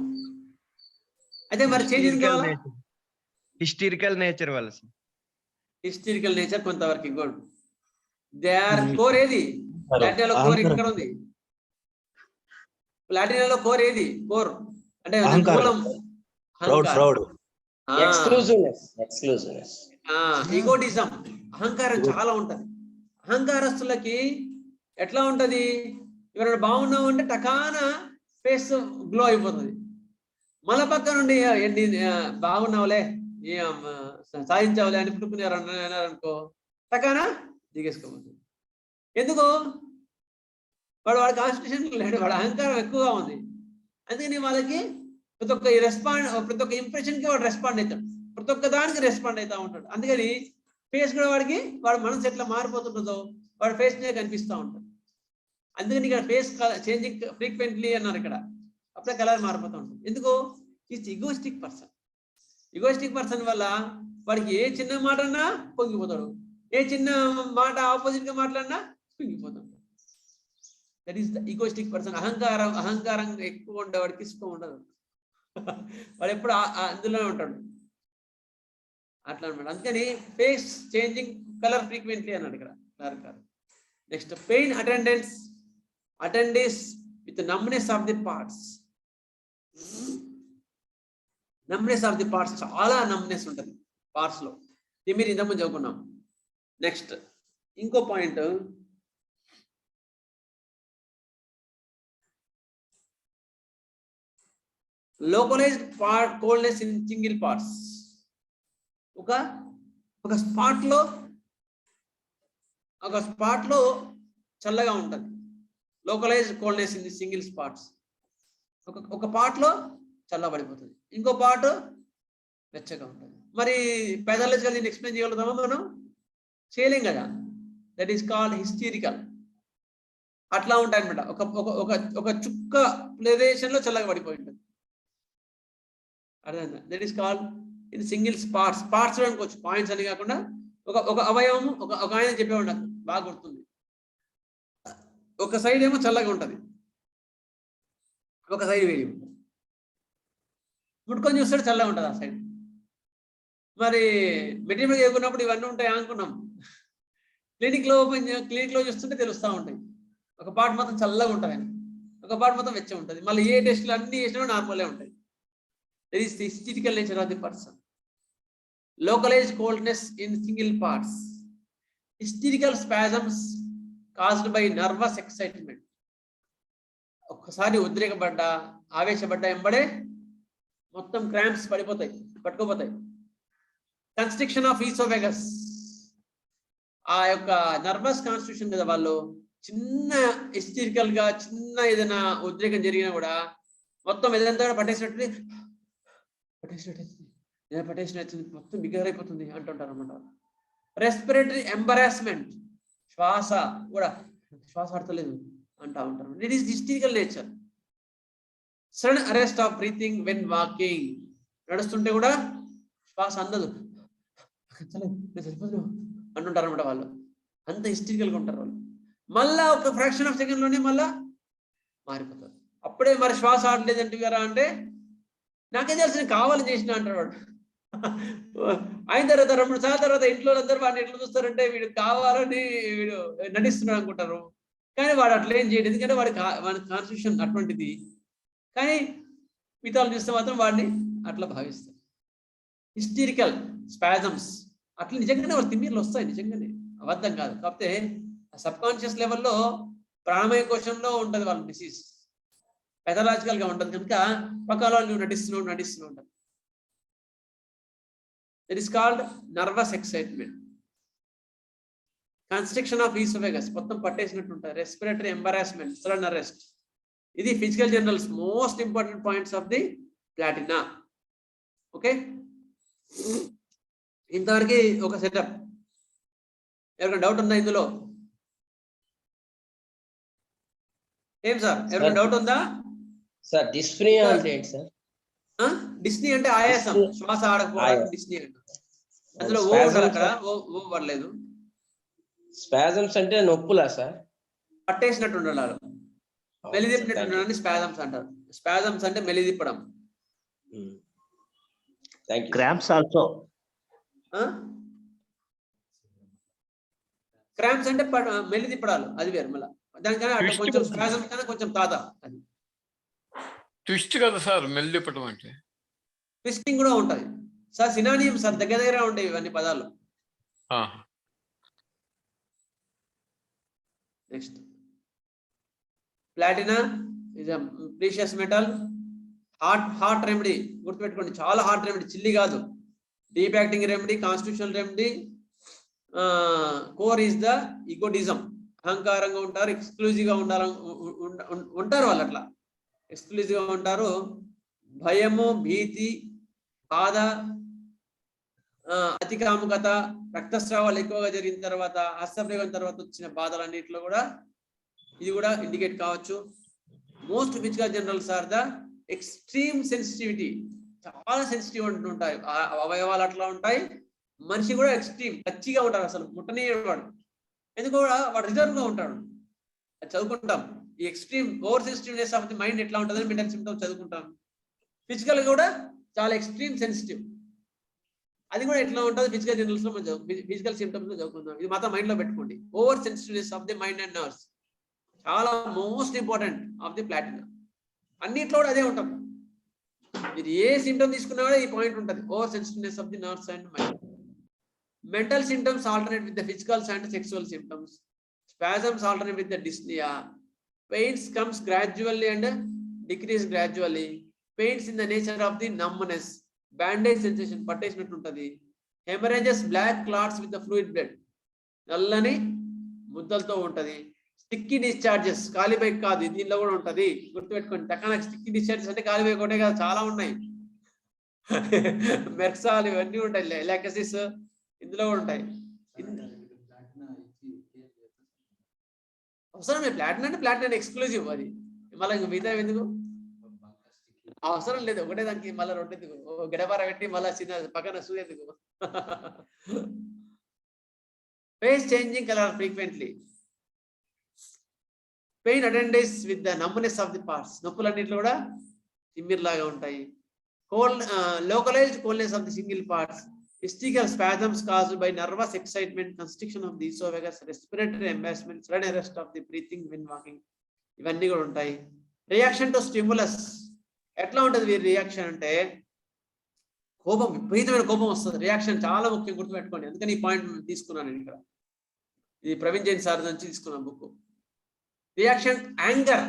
అయితే మరి చేంజ్ కావాలా? హిస్టారికల్ నేచర్ వల్ల సార్. హిస్టారికల్ నేచర్ కొంతవరకు ఇంకోటి. దే ఆర్ కోర్ ఏది? ప్లాటినాలో కోర్ ఎక్కడ ఉంది? ప్లాటినాలో కోర్ ఏది? కోర్ అంటే మూలం ఎక్స్క్లూజివ్నెస్, ఈగోటిజం, అహంకారం చాలా ఉంటది. అహంకారస్తులకి ఎట్లా ఉంటది? ఎవరైనా బాగున్నావు అంటే టకాన ఫేస్ గ్లో అయిపోతుంది. మళ్ళా పక్క నుండి బాగున్నావులే, సాధించావులే అని పుట్టుకున్నారనుకో టకాన దిగేసుకోబోతుంది. ఎందుకు? వాడి కాన్స్టిట్యూషన్ లేడు, వాడు అహంకారం ఎక్కువగా ఉంది. అందుకని వాళ్ళకి ప్రతి ఒక్క ఇంప్రెషన్కి వాడు రెస్పాండ్ అవుతాడు, ప్రతి ఒక్క దానికి రెస్పాండ్ అవుతా ఉంటాడు. అందుకని ఫేస్ కూడా వాడి మనసు ఎట్లా మారిపోతుంటుందో వాడి ఫేస్ మీద కనిపిస్తూ ఉంటాడు. అందుకని ఇక్కడ ఫేస్ చేంజింగ్ ఫ్రీక్వెంట్లీ అన్నారు ఇక్కడ, అప్పుడే కలర్ మారిపోతూ ఉంటుంది. ఎందుకు? Is egoistic person. Egoistic person వల్ల వాడికి ఏ చిన్న మాట అన్నా పొంగిపోతాడు, ఏ చిన్న మాట ఆపోజిట్ గా మాట్లాడినా పొంగిపోతాడు. That is the egoistic person. అహంకారం ఎక్కువ ఉండేవాడికి ఇష్టం ఉండదు, వాడు ఎప్పుడు అందులోనే ఉంటాడు అట్లా అనమాట. అందుకని ఫేస్ చేంజింగ్ కలర్ ఫ్రీక్వెంట్లీ అన్నాడు ఇక్కడ. Next pain attendees with numbness of the parts. Numbness of the parts, చాలా నమ్నెస్ ఉంటుంది పార్ట్స్ లో. ఇది మీరు ఇంతకుముందు చదువుకున్నాం. నెక్స్ట్ ఇంకో point, localised coldness in single parts. ఒక స్పాట్ లో చల్లగా ఉంటుంది. Localised coldness in the single spots. ఒక పార్ట్ లో చల్లబడిపోతుంది, ఇంకో పార్ట్ వెచ్చగా ఉంటుంది. మరి పెదాలజికల్ దీన్ని ఎక్స్ప్లెయిన్ చేయగలుగుతామా మనం? చేయలేం కదా. That is called hysterical. అట్లా ఉంటాయి అనమాట. ఒక చుక్క ప్రదేశంలో చల్లగా పడిపోయి ఉంటుంది. అర్థమైందా? That is called in single parts అనుకోవచ్చు, పాయింట్స్ అని కాకుండా ఒక అవయవం. ఒక ఆయన చెప్పేవాడు నాకు బాగా గుర్తుంది. ఒక సైడ్ ఏమో చల్లగా ఉంటుంది, ఒక సైడ్ వేడి ఉంటుంది. ముట్టుకొని చూస్తాడు చల్లగా ఉంటుంది ఆ సైడ్. మరి మెటీరియల్ చదువుకున్నప్పుడు ఇవన్నీ ఉంటాయి అనుకున్నాం. క్లినిక్లో చూస్తుంటే తెలుస్తూ ఉంటాయి. ఒక పార్ట్ మొత్తం చల్లగా ఉంటుంది, ఒక పార్ట్ మొత్తం వెచ్చగా ఉంటుంది. మళ్ళీ ఏ టెస్టులు అన్ని చేసినా నార్మల్గా ఉంటాయి. That is the historical nature of the person. Localized coldness in single parts. Hysterical spasms caused by nervous excitement. ఒక్కసారి ఉద్రేకపడ్డా, ఆవేశపడ్డా ఎంబడే మొత్తం క్రాంప్స్ పట్టుకోపోతాయి. Constriction of oesophagus. ఆ యొక్క నర్వస్ కాన్స్టిట్యూషన్ మీద వాళ్ళు చిన్న హిస్టరికల్ గా చిన్న ఏదైనా ఉద్రేకం జరిగినా కూడా మొత్తం ఏదంతా పట్టేసినట్టు మొత్తం బిగ్గరైపోతుంది అంటుంటారు అన్నమాట. Respiratory embarrassment. శ్వాస ఆడతలేదు అంటా ఉంటారు. It is historical nature. Sudden arrest of breathing when walking. నడుస్తుంటే కూడా శ్వాస అందదు, సరిపోదు అంటుంటారు అనమాట. వాళ్ళు అంత హిస్టరికల్గా ఉంటారు వాళ్ళు. మళ్ళా ఒక ఫ్రాక్షన్ ఆఫ్ సెకండ్ లోనే మళ్ళా మారిపోతారు. అప్పుడే మరి శ్వాస ఆడలేదు అంటే నాకేం తెలిసిన కావాలని చేసిన అంటారు వాడు. అయిన తర్వాత 2 సార్లు తర్వాత ఇంట్లో అందరూ వాడిని ఎట్లా చూస్తారంటే వీడు కావాలని వీడు నటిస్తున్నాడు అనుకుంటారు. కానీ వాడు అట్లా ఏం చేయడు, ఎందుకంటే వాడి కాన్స్టిట్యూషన్ అటువంటిది. కానీ మిగతాలు చూస్తే మాత్రం వాడిని అట్లా భావిస్తారు. హిస్టరికల్ స్పాజమ్స్ అట్లా నిజంగానే వాళ్ళ తిమ్మిర్లు వస్తాయి, నిజంగానే అబద్ధం కాదు. కాకపోతే సబ్ కాన్షియస్ లెవెల్లో ప్రాణమయ కోశంలో ఉంటుంది వాళ్ళ డిసీజ్, పెథలాజికల్ గా ఉంటుంది కనుక పక్కన వాళ్ళు నటిస్తూ ఉంటారు. It is called nervous excitement. Constriction of esophagus, మొత్తం పట్టేసినట్టు ఉంటాయి. Respiratory embarrassment, sudden arrest. ఇది physical generals most important points of the platina. Okay, ఇంతవరకు ఒక సెటప్. ఎవరికైనా డౌట్ ఉందా ఇందులో? ఏం సార్, ఎవరికైనా డౌట్ ఉందా సార్? డిస్ఫ్నియా అంటే ఏంటి సార్? డిస్నీ అంటే ఆయాసం, శ్వాస ఆడకపోవడం డిస్నీ అంటే. అందులో ఓ ఉండాలి, అక్కడ ఓ పడలేదు. స్పాజమ్స్ అంటే నొప్పులా సార్? పట్టేసినట్టు ఉండాలి, మెలిదిప్పినట్టు ఉండాలని స్పాజమ్స్ అంటారు. స్పాజమ్స్ అంటే మెలిదిప్పడం. Cramps also. క్రాంప్స్ అంటే మెలిదిప్పడాలు, అది వేరు. మళ్ళీ దానికన్నా అట్లా కొంచెం స్పాజమ్స్ కన్నా కొంచెం తాదా అది. ట్విస్ట్ కదా సార్ మెల్లిపటం అంటే? ట్విస్టింగ్ కూడా ఉంటది సార్, సినానియం సార్, దగ్గర ఉంటాయి ఇవన్నీ పదాలు. Next platina is precious metal. Hot remedy గుర్తుపెట్టుకోండి, చాలా హార్ట్ రెమెడీ, చిల్లి కాదు. Deep acting remedy, constitutional remedy. Core is the egotism, అహంకారంగా ఉంటారు, ఎక్స్క్లూజివ్ గా ఉంటారు వాళ్ళు, అట్లా ఎక్స్క్లూజివ్ గా ఉంటారు. భయము, భీతి, బాధ, అతి కాముకత, రక్తస్రావాలు ఎక్కువగా జరిగిన తర్వాత, హస్తప్రయోగం తర్వాత వచ్చిన బాధలన్నింటిలో కూడా ఇది కూడా ఇండికేట్ కావచ్చు. Most physical generals are the extreme sensitivity, చాలా సెన్సిటివ్ ఉంటుంటాయి, అవయవాలు అట్లా ఉంటాయి. మనిషి కూడా ఎక్స్ట్రీమ్ టచ్చిగా ఉంటారు, అసలు ముట్టనీయవాడు. ఎందుకు కూడా వాడు రిజర్వ్ గా ఉంటాడు. అది చదువుకుంటాం, ఈ extreme over sensitiveness of the mind ఎట్లా ఉంటుందని మెంటల్ సిమ్టమ్స్ చదువుకుంటాం. ఫిజికల్ కూడా చాలా ఎక్స్ట్రీమ్ సెన్సిటివ్, అది కూడా ఎట్లా ఉంటుంది ఫిజికల్ జనరల్స్ లో మనం ఫిజికల్ సిమ్టమ్స్ లో చదువుకుందాం. ఇది మాత్రం మైండ్ లో పెట్టుకోండి. Over sensitiveness of the mind and nerves చాలా most important of the platina. అన్నిట్లో కూడా అదే ఉంటుంది. మీరు ఏ సిమ్టమ్ తీసుకున్నా కూడా ఈ పాయింట్ ఉంటుంది, over sensitiveness of the nerves and mind. Mental symptoms alternate with the physical and sexual symptoms. Spasms alternate with the dyspnea. Pains comes gradually and decrease gradually. Pains in the nature of the numbness. Bandage sensation, పట్టేసినట్టు ఉంటుంది. Hemorrhages, black clots with the fluid blood. నల్లని ముద్దలతో ఉంటది. Sticky discharges, కాలిబైక్ కాదు, దీనిలో కూడా ఉంటది, గుర్తుపెట్టుకోండి. టక్కన sticky discharges అంటే కాలిబైక్ ఒకటే కాదు, చాలా ఉన్నాయి. మెర్సాల్ ఇవన్నీ ఉంటాయి, ఎలాకసిస్ ఇందులో కూడా ఉంటాయి. అవసరమే ప్లాటినా అంటే ప్లాటినా ఎక్స్క్లూజివ్, అది మళ్ళీ మిగతా ఎందుకు అవసరం లేదు. ఒకటే దానికి మళ్ళీ రెండు ఎందుకు, గడపార పెట్టి మళ్ళీ చిన్న పక్కన సూర్య ఎందుకు. Face changing colour frequently. Pain attendance with the numbness of the parts, నొప్పులన్నింటిలో కూడా తిమ్మిర్లాగా ఉంటాయి. Cold localized coldness of the single parts. Mystical spasms caused by nervous excitement, constriction of the esophagus, respiratory embarrassment, sudden arrest of the breathing when walking. ఇవన్నీ కూడా ఉంటాయి. Reaction to stimulus ఎట్లా ఉంటుంది వీరి రియాక్షన్ అంటే, కోపం, విపరీతమైన కోపం వస్తుంది. రియాక్షన్ చాలా ముఖ్యం, గుర్తుపెట్టుకోండి. అందుకని ఈ పాయింట్ తీసుకున్నాను నేను ఇక్కడ. ఇది ప్రవీణ్ జైన్ సార్ నుంచి తీసుకున్నాను బుక్. రియాక్షన్ యాంగర్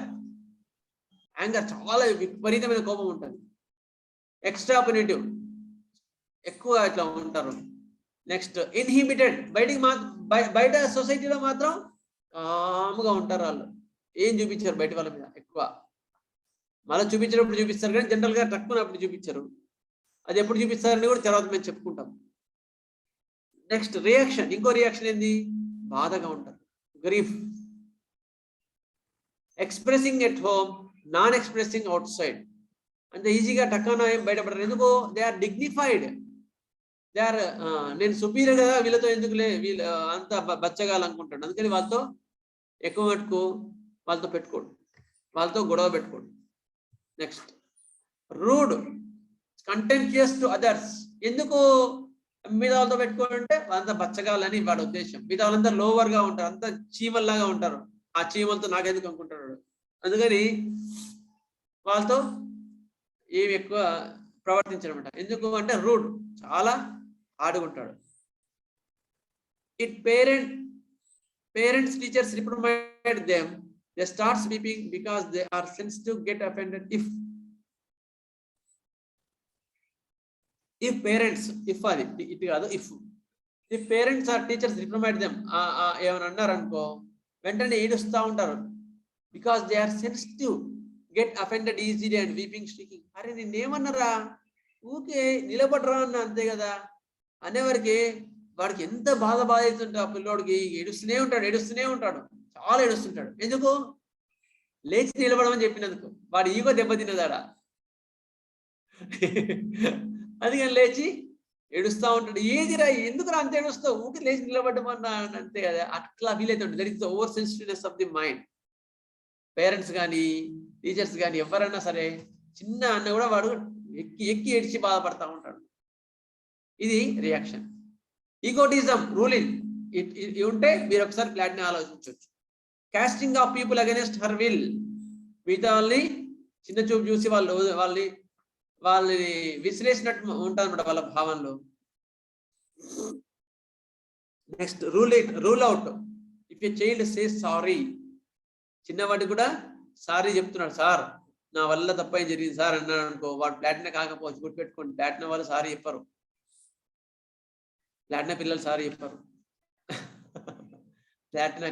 చాలా విపరీతమైన కోపం ఉంటుంది. ఎక్స్ట్రాపనేటివ్, ఎక్కువ ఇట్లా ఉంటారు. నెక్స్ట్ ఇన్హిబిటెడ్, బయట సొసైటీలో మాత్రం కాముగా ఉంటారు. వాళ్ళు ఏం చూపించారు బయట వాళ్ళ మీద ఎక్కువ, మళ్ళీ చూపించినప్పుడు చూపిస్తారు కానీ జనరల్ గా తక్కువ అప్పుడు చూపించారు. అది ఎప్పుడు చూపిస్తారని కూడా తర్వాత మేము చెప్పుకుంటాం. నెక్స్ట్ రియాక్షన్, ఇంకో రియాక్షన్ ఏంది, బాధగా ఉంటారు, grief. Expressing at home, non expressing outside. అంటే ఈజీగా టక్కన ఏం బయటపడరు. ఎందుకు, they are dignified, they are నేను సుపీరియర్ కదా, వీళ్ళతో ఎందుకులే, వీళ్ళు అంత బచ్చగాలనుకుంటాడు. అందుకని వాళ్ళతో ఎక్కువ మటుకు వాళ్ళతో పెట్టుకోడు, వాళ్ళతో గొడవ పెట్టుకోడు. Next rude, contemptuous to others. ఎందుకు మిగతా వాళ్ళతో పెట్టుకోవాలంటే వాళ్ళంతా బచ్చగాలని వాడి ఉద్దేశం. మిగతా వాళ్ళంతా లోవర్ గా ఉంటారు, అంతా చీమల్లాగా ఉంటారు. ఆ చీమలతో నాకెందుకు అనుకుంటాడు. అందుకని వాళ్ళతో ఏమి ఎక్కువ ప్రవర్తించనమాట. ఎందుకు అంటే రూడ్, చాలా ఆడుకుంటాడు. It parents teachers reprimand them, they start sleeping because they are sensitive, get offended if parents, if అది ఇట్ కాదు, if parents or teachers reprimand them, ఏమైనా అన్నారు అనుకో వెంటనే ఏడుస్తూ ఉంటారు. Because they are sensitive, get offended easily and weeping speaking. అరే నిన్నేమన్నారా, ఊకే నిలబడరా అన్న, అంతే కదా అనేవారికి వాడికి ఎంత బాధ అవుతుంటే ఆ పిల్లోడికి ఏడుస్తూనే ఉంటాడు, చాలా ఏడుస్తుంటాడు. ఎందుకు, లేచి నిలబడమని చెప్పినందుకు. వాడి ఈగో దెబ్బతిన్నదాడా, అందుకని లేచి ఏడుస్తా ఉంటాడు. ఏదిరా ఎందుకురా అంత ఏడుస్తావు, ఊరికి లేచి నిలబడ్డమన్నా అంతే కదా, అట్లా ఫీల్ అవుతుంది. That is the over sensitiveness of the mind. Parents కానీ టీచర్స్ కానీ ఎవరైనా సరే చిన్న అన్న కూడా వాడు ఎక్కి ఎక్కి ఏడ్చి బాధపడతా ఉంటాడు. ఇది రియాక్షన్. ఈగోటిజం రూలింగ్ ఇది ఉంటే మీరు ఒకసారి ప్లాట్ని ఆలోచించవచ్చు. Casting of people against her will, మిగతా వాళ్ళని చిన్న చూపు చూసి వాళ్ళని విసిరేసినట్టు ఉంటుంది అన్నమాట వాళ్ళ భావనలో. Next rule out. If a child say sorry, చిన్నవాడికి కూడా సారీ చెప్తున్నాడు, సార్ నా వల్ల తప్పేం జరిగింది సార్ అన్నాడు అనుకో, వాడు ప్లాటినా కాకపోవచ్చు. గుర్తుపెట్టుకోండి, ప్లాటినా వాళ్ళు సారీ చెప్పరు, ప్లాటినా పిల్లలు సారీ చెప్పరు. ప్లాటినా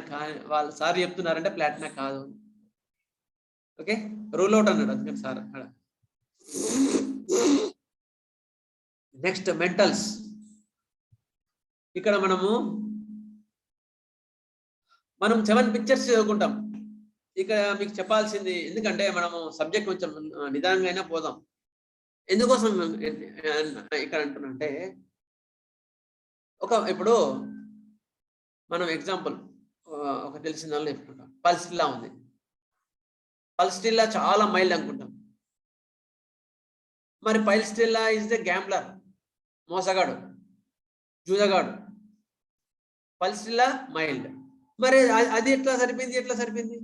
వాళ్ళు సారీ చెప్తున్నారంటే ప్లాటినా కాదు. ఓకే, రూల్ అవుట్ అన్నాడు అందుకని సార్ అక్కడ. నెక్స్ట్ మెంటల్స్. ఇక్కడ మనం 7 పిక్చర్స్ చదువుకుంటాం. ఇక్కడ మీకు చెప్పాల్సింది, ఎందుకంటే మనము సబ్జెక్ట్ కొంచెం నిదానంగా అయినా పోదాం. ఎందుకోసం ఇక్కడ అంటున్నంటే, ఇప్పుడు మనం ఎగ్జాంపుల్ ఒక తెలిసిన వాళ్ళు చెప్పుకుంటాం. పల్స్టిల్లా ఉంది. పల్స్టిల్లా చాలా మైల్డ్ అనుకుంటాం. మరి పల్స్టిల్లా ఇస్ ద గ్యాంబ్లర్, మోసగాడు, జూదగాడు. Pulsatilla mild. మరి అది ఎట్లా సరిపోయింది?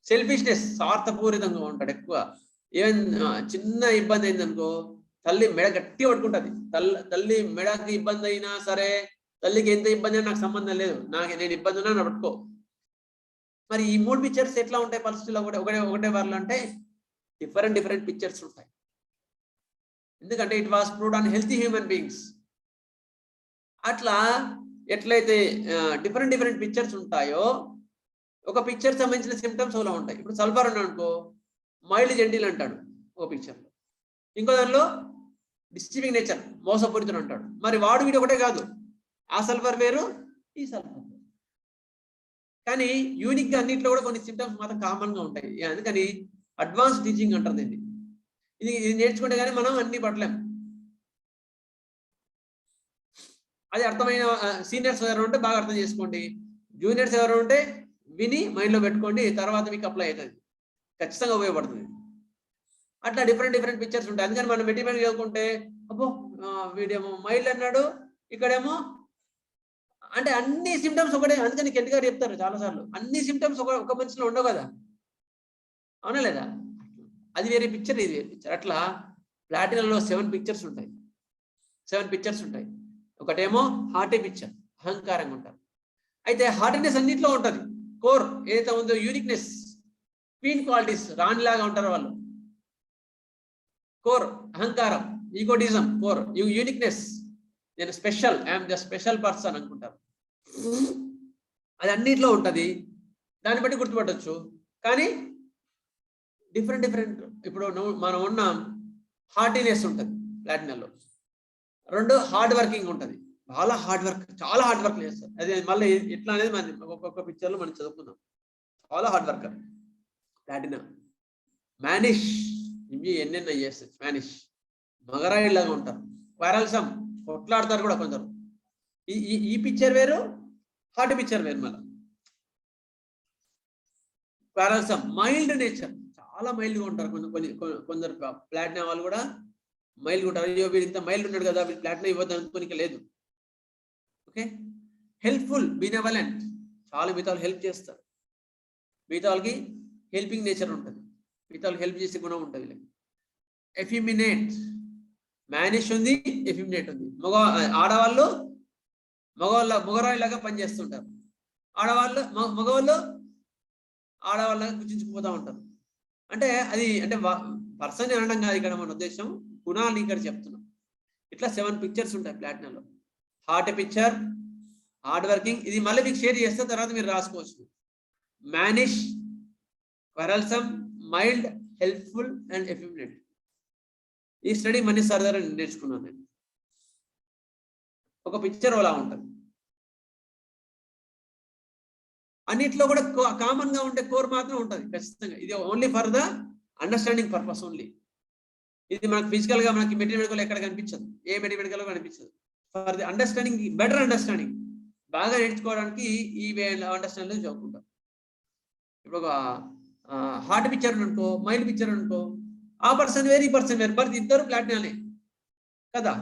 సెల్ఫిష్నెస్, స్వార్థపూరితంగా ఉంటాడు ఎక్కువ. ఈవెన్ చిన్న ఇబ్బంది అయిందనుకో, తల్లి మెడ గట్టి పట్టుకుంటుంది. తల్లి మెడకి ఇబ్బంది అయినా సరే, తల్లికి ఎంత ఇబ్బంది అయినా నాకు సంబంధం లేదు, నేను ఇబ్బంది ఉన్నా నా పట్టుకో. మరి ఈ 3 పిక్చర్స్ ఎట్లా ఉంటాయి పరిస్థితుల్లో? ఒకటే వాళ్ళు అంటే డిఫరెంట్ పిక్చర్స్ ఉంటాయి. ఎందుకంటే it was proved on healthy human beings. అట్లా ఎట్లయితే డిఫరెంట్ పిక్చర్స్ ఉంటాయో, ఒక పిక్చర్ సంబంధించిన సిమ్టమ్స్ అలా ఉంటాయి. ఇప్పుడు సల్ఫర్ అన్నాడు అనుకో, మైల్డ్ జెంటిల్ అంటాడు ఒక పిక్చర్లో, ఇంకో దానిలో డిస్టివింగ్ నేచర్, మోసపూరితుడు అంటాడు. మరి వాడు వీడు ఒకటే కాదు, ఆ సల్ఫర్ వేరు, ఈ సల్ఫర్ వేరు. కానీ యూనిక్గా అన్నింటిలో కూడా కొన్ని సిమ్టమ్స్ మాత్రం కామన్గా ఉంటాయి. అందుకని అడ్వాన్స్ టీచింగ్ అంటారు దీన్ని. ఇది నేర్చుకుంటే కానీ మనం అన్ని పట్టలేం. అది అర్థమైన సీనియర్స్ ఎవరు ఉంటే బాగా అర్థం చేసుకోండి, జూనియర్స్ ఎవరు ఉంటే విని మైండ్లో పెట్టుకోండి, తర్వాత మీకు అప్లై అవుతుంది, ఖచ్చితంగా ఉపయోగపడుతుంది. అట్లా డిఫరెంట్ పిక్చర్స్ ఉంటాయి. అందుకని మనం మెటీరియల్ చదువుకుంటే అబ్బో వీడేమో మైల్డ్ అన్నాడు, ఇక్కడేమో అంటే అన్ని సిమ్టమ్స్ ఒకటే. అందుకని కెంట్ గారు చెప్తారు చాలాసార్లు, అన్ని సిమ్టమ్స్ ఒక మనిషిలో ఉండవు కదా, అవునా లేదా? అది వేరే పిక్చర్, ఇది వేరే పిక్చర్. అట్లా ప్లాటినాలో 7 పిక్చర్స్ ఉంటాయి. ఒకటేమో హార్టీ పిక్చర్, అహంకారంగా ఉంటారు. అయితే హార్టీనెస్ అన్నింటిలో ఉంటుంది. కోర్ ఏదైతే ఉందో యూనిక్నెస్, క్వీన్ క్వాలిటీస్, రాణిలాగా ఉంటారు వాళ్ళు. కోర్ అహంకారం, ఈగోటిజం, కోర్ యూనిక్నెస్, నేను special, I'm the special person అనుకుంటారు. అది అన్నింటిలో ఉంటుంది. దాన్ని బట్టి గుర్తుపట్టవచ్చు. కానీ డిఫరెంట్ ఇప్పుడు మనం ఉన్నాం, హార్టీనెస్ ఉంటుంది ప్లాటినాలో. 2 హార్డ్ వర్కింగ్ ఉంటుంది, చాలా హార్డ్ వర్క్ చేస్తారు. అది మళ్ళీ ఎట్లా అనేది మనం ఒక్కొక్క పిక్చర్లో మనం చదువుకుందాం. చాలా హార్డ్ వర్కర్ ప్లాటినా. మ్యానిష్, ఇవి ఎన్నెన్నో చేస్తారు. స్పానిష్ మగరాయి లాగా ఉంటారు. క్వారల్సమ్, కొట్లాడతారు కూడా కొందరు. ఈ పిక్చర్ వేరు, హార్ట్ పిక్చర్ వేరు. మళ్ళీ క్వారల్సమ్ మైల్డ్ నేచర్, చాలా మైల్డ్గా ఉంటారు. కొందరు ప్లాటినా వాళ్ళు కూడా మైల్డ్గా ఉంటారు. అయ్యో వీడు ఇంత మైల్డ్ ఉన్నాడు కదా, వీడు ప్లాటినా ఇవ్వద్దు అనుకోనికి లేదు. ఓకే, హెల్ప్ఫుల్, బీనెవలెంట్, చాలా మిగతా వాళ్ళు హెల్ప్ చేస్తారు. మిగతా వాళ్ళకి హెల్పింగ్ నేచర్ ఉంటుంది, మిగతా వాళ్ళు హెల్ప్ చేసే గుణం ఉంటుంది. ఎఫిమినేట్, మ్యానిష్ ఉంది, ఎఫిమినేట్ ఉంది. ఆడవాళ్ళు మొగరాయిలాగా పనిచేస్తుంటారు, మగవాళ్ళు ఆడవాళ్ళగా కుచించుకుపోతూ ఉంటారు. అంటే అది అంటే పర్సన్ అనడం కాదు ఇక్కడ మన ఉద్దేశం, గుణాలు ఇక్కడ చెప్తున్నాం. ఇట్లా 7 పిక్చర్స్ ఉంటాయి ప్లాటినాలో. హార్ట్ పిక్చర్, హార్డ్ వర్కింగ్, ఇది మళ్ళీ మీకు షేర్ చేస్తే తర్వాత మీరు రాసుకోవచ్చు. మ్యానిష్, క్వరల్సమ్, మైల్డ్, హెల్ప్ఫుల్ అండ్ ఎఫిమినేట్. ఈ స్టడీ మనీ సార్ దగ్గర నేర్చుకున్నాను నేను. ఒక పిక్చర్ అలా ఉంటుంది. అన్నిట్లో కూడా కామన్ గా ఉండే కోర్ మాత్రం ఉంటుంది ఖచ్చితంగా. ఇది only for the understanding purpose only. ఇది మనకు ఫిజికల్ గా మనకి మెటీరియల్ ఎక్కడ కనిపించదు, ఏ మెటీరియల్ కనిపించదు. For the understanding, better understanding, బాగా నేర్చుకోవడానికి ఈ వే అండర్స్టాండింగ్ చదువుకుంటాం. ఇప్పుడు ఒక హార్ట్ పిక్చర్ అనుకో, మైండ్ పిక్చర్ అనుకో, ఆ పర్సన్ వేరు, ఈ పర్సన్ వేరు, బట్ ఇద్దరు ప్లాటినానే కదా.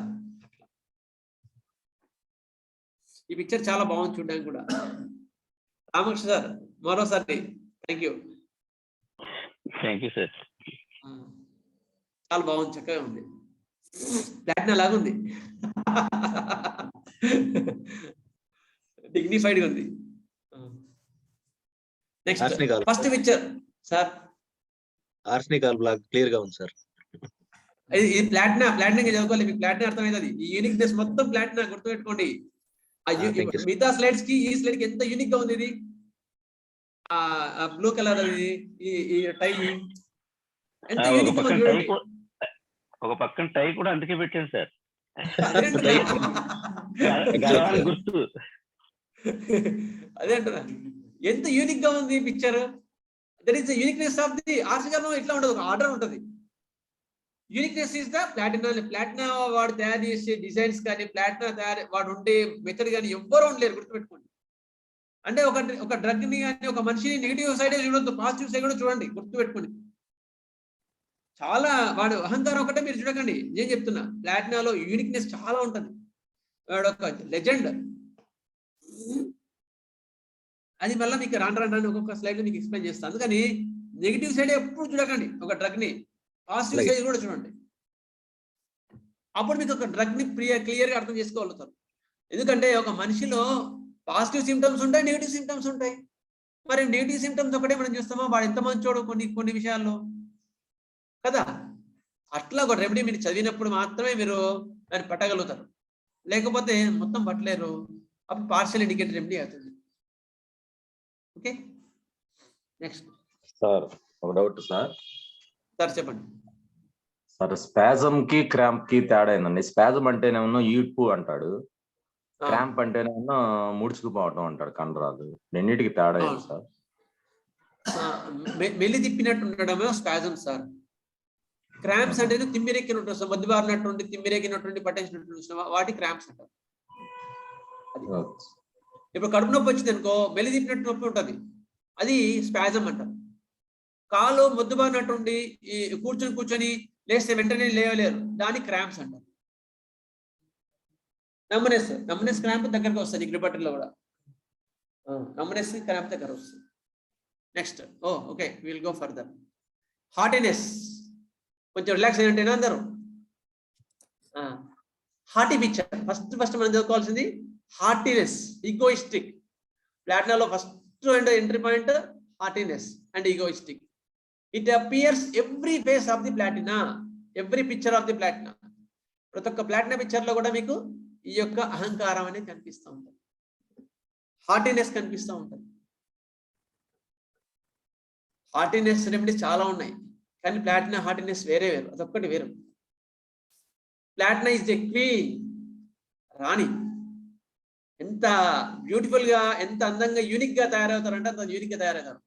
ఈ పిక్చర్ చాలా బాగుంది చూడడానికి కూడా. రామకృష్ణ సార్ మరోసారి థ్యాంక్ యూ సార్. చాలా బాగుంది, చక్కగా ఉంది, ప్లాటినా లాగా ఉంది, డిగ్నిఫైడ్ గా ఉంది. Next first picture sir, arsenical black clear గా ఉంది సార్. ఇది ప్లాటినా చదువుకోవాలి, మీకు ప్లాటినా అర్థమవుతుంది. ఈ యూనిక్నెస్ మొత్తం ప్లాటినా గుర్తుపెట్టుకోండి. మిగతా స్లైడ్స్ కి ఈ స్లైడ్ కి ఎంత యూనిక్ గా ఉంది. ఇది ఆ బ్లూ కలర్, అది ఈ టై ఎంత యూనిక్ గా చూడండి. ఒక పక్కన టై కూడా అందుకే పెట్టాను సార్, గుర్తు. అదే అంటున్నా, ఎంత యూనిక్ గా ఉంది picture. That is the uniqueness of the ఆర్సిగానో. ఇట్లా ఉండదు, ఒక ఆర్డర్ ఉంటుంది. Uniqueness is the platina. Platina వాడు తయారు చేసే డిజైన్స్ కానీ, ప్లాటినా వాడు ఉండే మెథడ్ కానీ ఎవ్వరూ ఉండలేరు, గుర్తుపెట్టుకోండి. అంటే ఒక డ్రగ్ ని కానీ, ఒక మనిషిని నెగిటివ్ సైడ్ చూడొద్దు, పాజిటివ్ సైడ్ కూడా చూడండి, గుర్తుపెట్టుకోండి. చాలా వాడు అహంకారం ఒకటే మీరు చూడకండి. నేను చెప్తున్నా, ప్లాటినాలో యూనిక్నెస్ చాలా ఉంటుంది. వాడు ఒక లెజెండ్. అది మళ్ళీ మీకు రాను ఒక్కొక్క స్లైడ్ మీకు ఎక్స్ప్లెయిన్ చేస్తాను. అందుకని నెగిటివ్ సైడ్ ఎప్పుడు చూడకండి, ఒక డ్రగ్ ని పాజిటివ్ సైడ్ కూడా చూడండి. అప్పుడు మీకు ఒక డ్రగ్ ని క్లియర్ గా అర్థం చేసుకోగలుగుతారు. ఎందుకంటే ఒక మనిషిలో పాజిటివ్ సిమ్టమ్స్ ఉంటాయి, నెగిటివ్ సిమ్టమ్స్ ఉంటాయి. మరి నెగిటివ్ సిమ్టమ్స్ ఒకటే మనం చూస్తామా, వాడు ఎంత మంచోడు కొన్ని విషయాల్లో కదా. అట్లా ఒక రెమెడీ మీరు చదివినప్పుడు మాత్రమే మీరు దాన్ని పట్టగలుగుతారు, లేకపోతే మొత్తం పట్టలేరు. అప్పుడు పార్షియల్ ఇండికేటర్ రెమెడీ అవుతుంది. ఓకే, నెక్స్ట్ సార్ ఒక డౌట్ సార్. సార్ చెప్పండి సార్. స్పాజం కి క్రాంప్ కి తేడా ఏందండి? స్పాజం అంటేనేమో ఈడ్పు అంటాడు, క్రాంప్ అంటేనేమో ముడుచుకుపోవటం అంటాడు, కండరాలు. రెండింటికి తేడా ఏంటి సార్? మెల్లి తిప్పినట్టు ఉండడమే స్పాజం సార్. క్రాంప్స్ అంటే తిమ్మిరెక్కినట్టు, మధ్యబారినట్టు, తిమ్మిరెక్కినట్టు, పట్టేసినట్టు వాటి క్రాంప్స్ అంటారు. ఇప్పుడు కడుపు నొప్పి వచ్చింది అనుకో, మెల్లి తిప్పినట్టు నొప్పి ఉంటుంది, అది స్పాజం అంటారు. కాలు మొద్దుబారినట్టుండి ఈ కూర్చొని లేస్తే వెంటనే లేవలేరు, దాని క్రాంప్స్ అంటారు. నమ్మనెస్ క్రాంప్ దగ్గరకు వస్తుంది, గ్రిపటర్లో కూడా నమ్మనెస్ క్రాంప్ దగ్గర వస్తుంది. Next okay, will go further. Haughtiness, కొంచెం రిలాక్స్ అయినట్టేనా అందరూ? హార్టీ పిక్చర్ ఫస్ట్ మనం చదువుకోవాల్సింది హార్టీనెస్, ఈగోయిస్టిక్. ప్లాటినాలో first and entry point haughtiness and egoistic. It appears every face of the platina, every picture of the platina. ప్రతి ఒక్క Platina picture లో కూడా మీకు ఈ యొక్క అహంకారం అనేది కనిపిస్తూ ఉంటుంది, హార్టీనెస్ కనిపిస్తూ ఉంటుంది. హార్టీనెస్ రెమెడీస్ చాలా ఉన్నాయి, కానీ ప్లాటినా హార్టీనెస్ వేరే, అదొక్కటి వేరు. ప్లాటినా ఇస్ ది క్వీన్, రాణి. ఎంత బ్యూటిఫుల్ గా, ఎంత అందంగా, యూనిక్ గా తయారవుతారంటే అంత యూనిక్ గా తయారవుతారు.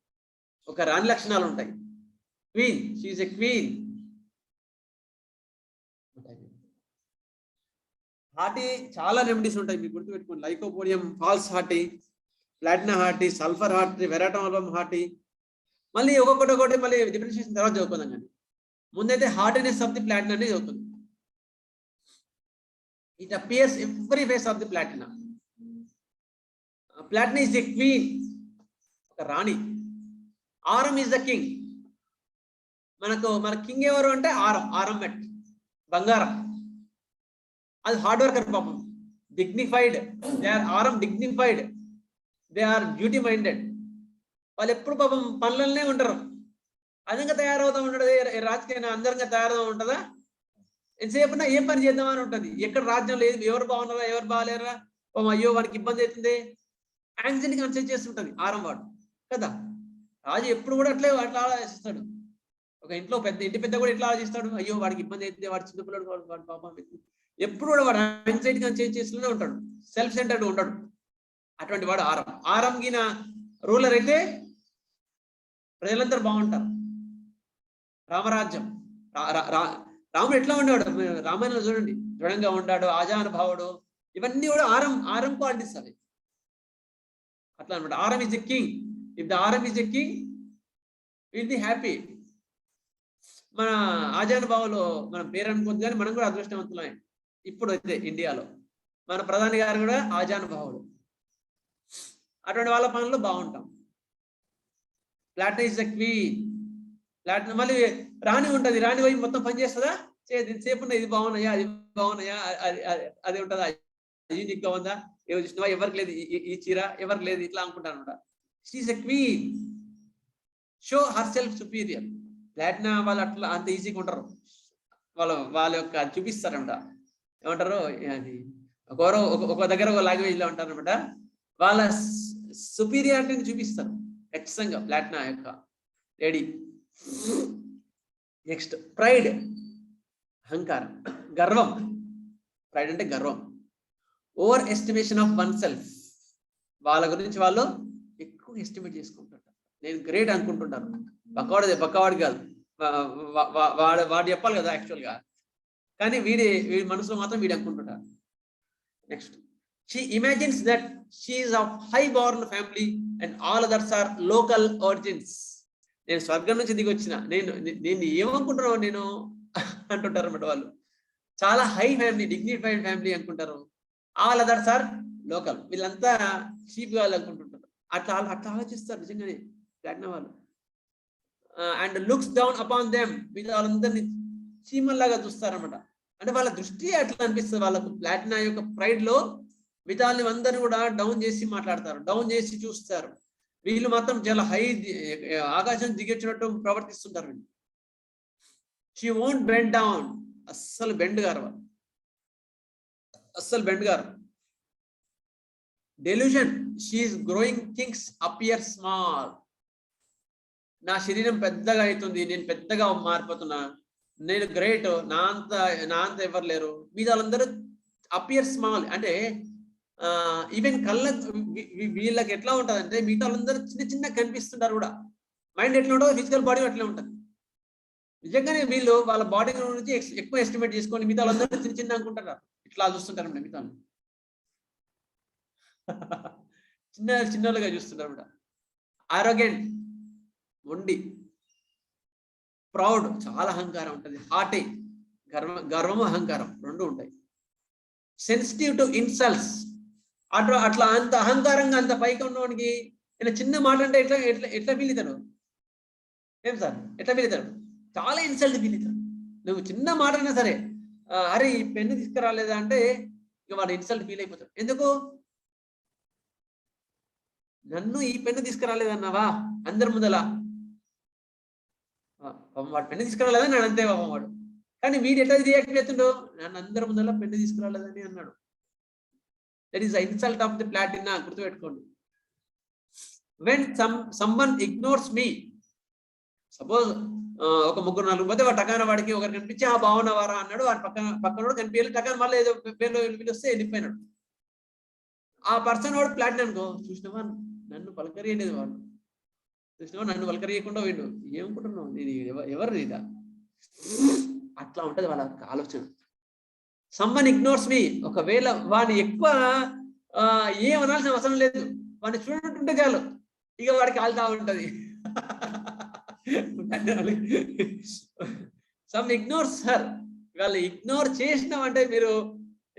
ఒక రాణి లక్షణాలు ఉంటాయి. Queen, she is a queen. Haughty చాలా రెమెడీస్ ఉంటాయి, మీకు గుర్తుపెట్టుకోండి. లైకోపోడియం ఫాల్స్ haughty, platina haughty, sulphur haughty, veratrum album haughty. మళ్ళీ ఒక్కొక్కటి మళ్ళీ డిఫరెన్షియేషన్ తర్వాత చదువుకుందాం. కానీ ముందైతే హార్టీనెస్ ఆఫ్ ది ప్లాటినా అనేది చదువుతుంది. It appears every face of the platina. Platina is the queen, ఒక రాణి. Aurum is the king. మన కింగ్ ఎవరు అంటే ఆరం మెట్, బంగారం. అది హార్డ్ వర్కర్ పాపం, dignified. They are aurum dignified, they are duty minded. వాళ్ళు ఎప్పుడు పాపం పనులనే ఉంటారు. అదంగా తయారవుతూ ఉంటాడు. రాజకీయ అందరంగా తయారవుతూ ఉంటుందా? ఎంతసేపు ఏం పని చేద్దామని ఉంటుంది. ఎక్కడ రాజ్యం లేదు, ఎవరు బాగున్నారా, ఎవరు బాగాలేరా, అయ్యో వాడికి ఇబ్బంది అవుతుంది, యాంగ్జైటీ కన్సల్ట్ చేస్తుంటది ఆరం వాడు కదా. రాజు ఎప్పుడు కూడా అట్లా ఆలోచిస్తాడు. ఒక ఇంట్లో ఇంటి పెద్ద కూడా ఎట్లా ఆలోచిస్తాడు, అయ్యో వాడికి ఇబ్బంది అయితే, వాడు చిన్నపిల్లడు, వాడు పాపం. ఎప్పుడు కూడా వాడు యాంగ్జైటీ కన్సల్ట్ చేస్తూనే ఉంటాడు, సెల్ఫ్ సెంటర్డ్ ఉంటాడు. అటువంటి వాడు ఆరం గిన రూలర్ అయితే ప్రజలందరూ బాగుంటారు. రామరాజ్యం, రాముడు ఎట్లా ఉన్నాడు రామాయణంలో చూడండి, దృఢంగా ఉన్నాడు, ఆజానుభావుడు, ఇవన్నీ కూడా ఆరం క్వాలిటీస్ అవి. అట్లా అనమాట. Aurum is a king. If the aurum is a king will be happy. మన ఆజానుభావులు మనం పేరు అనుకోవద్దు కానీ మనం కూడా అదృష్టవంతులమే. ఇప్పుడు అయితే ఇండియాలో మన ప్రధాని గారు కూడా ఆజానుభావుడు. అటువంటి వాళ్ళ పనులు బాగుంటాం. Platina is the queen. Platina మళ్ళీ రాణి ఉంటుంది, రాణి పోయి మొత్తం పని చేస్తుందా? సేపు ఇది బాగున్నాయా, అది బాగున్నాయా, అది ఉంటుందా, యూనిక్ గా ఉందా, ఏమో చూసినవా, ఎవరికి లేదు ఈ చీర, ఎవరికి లేదు, ఇట్లా అనుకుంటాను అనమాట. She's a queen. Show herself superior. ప్లాటినా వాళ్ళు అట్లా అంత ఈజీగా ఉంటారు. వాళ్ళ యొక్క చూపిస్తారంట. ఏమంటారు అది ఒక దగ్గర ఒక లాంగ్వేజ్ లో ఉంటారు అనమాట. వాళ్ళ సుపీరియారిటీని చూపిస్తారు ఖచ్చితంగా ప్లాటినా యొక్క లేడీ. నెక్స్ట్ ప్రైడ్, అహంకారం, గర్వం. ప్రైడ్ అంటే గర్వం. Over estimation of one self. వాళ్ళ గురించి వాళ్ళు ఎక్కువ ఎస్టిమేట్ చేసుకుంటుంటారు. నేను గ్రేట్ అనుకుంటుంటాను. పక్కవాడు కాదు, వాడు చెప్పాలి కదా యాక్చువల్గా, కానీ వీడి మనసులో మాత్రం వీడు అనుకుంటుంటారు. Next she imagines that she is of high born family and all others are local origins. నేను స్వర్గం నుంచి దిగి వచ్చిన, నేను ఏమనుకుంటున్నావు నేను అంటుంటారు అన్నమాట. వాళ్ళు చాలా హై ఫ్యామిలీ, డిగ్నిఫైడ్ ఫ్యామిలీ అనుకుంటారు. All others are local. వీళ్ళంతా చీప్ వాళ్ళు అనుకుంటుంటారు. అట్లా ఆలోచిస్తారు నిజంగానే ప్లాటినా వాళ్ళు. And looks down upon them. వాళ్ళందరినీ చీమల్లాగా చూస్తారన్నమాట. అంటే వాళ్ళ దృష్టి అట్లా అనిపిస్తుంది వాళ్ళకు. ప్లాటినా యొక్క ప్రైడ్ లో మిగతాన్ని అందరినీ కూడా డౌన్ చేసి మాట్లాడతారు, డౌన్ చేసి చూస్తారు. వీళ్ళు మాత్రం చాలా హై, ఆకాశం దిగొచ్చినట్టు ప్రవర్తిస్తుంటారు వీళ్ళు. She won't bend down. అస్సలు బెండ్ గారు వాళ్ళు, అస్సలు బెండ్ గారు. Delusion, she's growing things appear small. నా శరీరం పెద్దగా అవుతుంది, నేను పెద్దగా మారిపోతున్నా, నేను గ్రేట్, నా అంత ఎవరు లేరు. మీద వాళ్ళందరూ అపియర్ స్మాల్. అంటే ఈవెన్ కళ్ళ వీళ్ళకి ఎట్లా ఉంటుంది అంటే మిగతా వాళ్ళందరూ చిన్న కనిపిస్తుంటారు కూడా. మైండ్ ఎట్లా ఉంటుందో ఫిజికల్ బాడీ అట్లా ఉంటుంది. నిజంగానే వీళ్ళు వాళ్ళ బాడీ గురించి ఎక్కువ ఎస్టిమేట్ చేసుకొని మిగతా వాళ్ళందరూ చిన్న అనుకుంటారు. ఇట్లా చూస్తుంటారు మిగతా చిన్నలుగా చూస్తుంటారు కూడా. ఆరోగెంట్, మొండి. ప్రౌడ్, చాలా అహంకారం ఉంటుంది. హార్టీ, గర్వము అహంకారం రెండు ఉంటాయి. Sensitive to insults. అట్లా అంత అహంకారంగా అంత పైకి ఉన్నవాడికి ఇలా చిన్న మాట అంటే ఎట్లా ఫీల్ అవుతాడు? ఏం సార్ ఎట్లా ఫీల్ అవుతాడు? చాలా ఇన్సల్ట్ ఫీల్ అవుతాడు. నువ్వు చిన్న మాట అయినా సరే, అరే ఈ పెన్ను తీసుకురాలేదా అంటే ఇక వాడు ఇన్సల్ట్ ఫీల్ అయిపోతాడు. ఎందుకు? నన్ను ఈ పెన్ను తీసుకురాలేదన్నావా అందరి ముందల, వాడు పెన్ను తీసుకురాలేదని నేను అంతే పాపం వాడు. కానీ వీడు ఎట్లా రియాక్ట్ అవుతుండో, నన్ను అందరి ముందల పెన్ను తీసుకురాలేదని అన్నాడు. That is the insult of the platina. గుర్తుపెట్టుకోండి. When someone ignores me. Suppose ఒక 3-4 పోతే వాడు టకాన వాడికి ఒకరు కనిపించి ఆ బాగున్నవారా అన్నాడు. వాడు పక్కన కనిపించాలి, టకాన మళ్ళీ ఏదో పేర్లో వస్తే వెళ్ళిపోయినాడు. ఆ పర్సన్ వాడు ప్లాటినా అనుకో, చూసినావా నన్ను పలకరియలేదు వాడు, చూసినావా నన్ను పలకరియకుండా వీడు, ఏమనుకుంటున్నావు నేను ఎవరు ఇదా, అట్లా ఉంటది వాళ్ళ ఆలోచన. సమ్మన్ ఇగ్నోర్స్ మీ. ఒకవేళ వాడిని ఎక్కువ ఏమనాల్సిన అవసరం లేదు, వాడిని చూడటుంటే చాలు ఇక వాడికి ఆల్తా ఉంటది. Some ignores her. వాళ్ళు ఇగ్నోర్ చేసినామంటే మీరు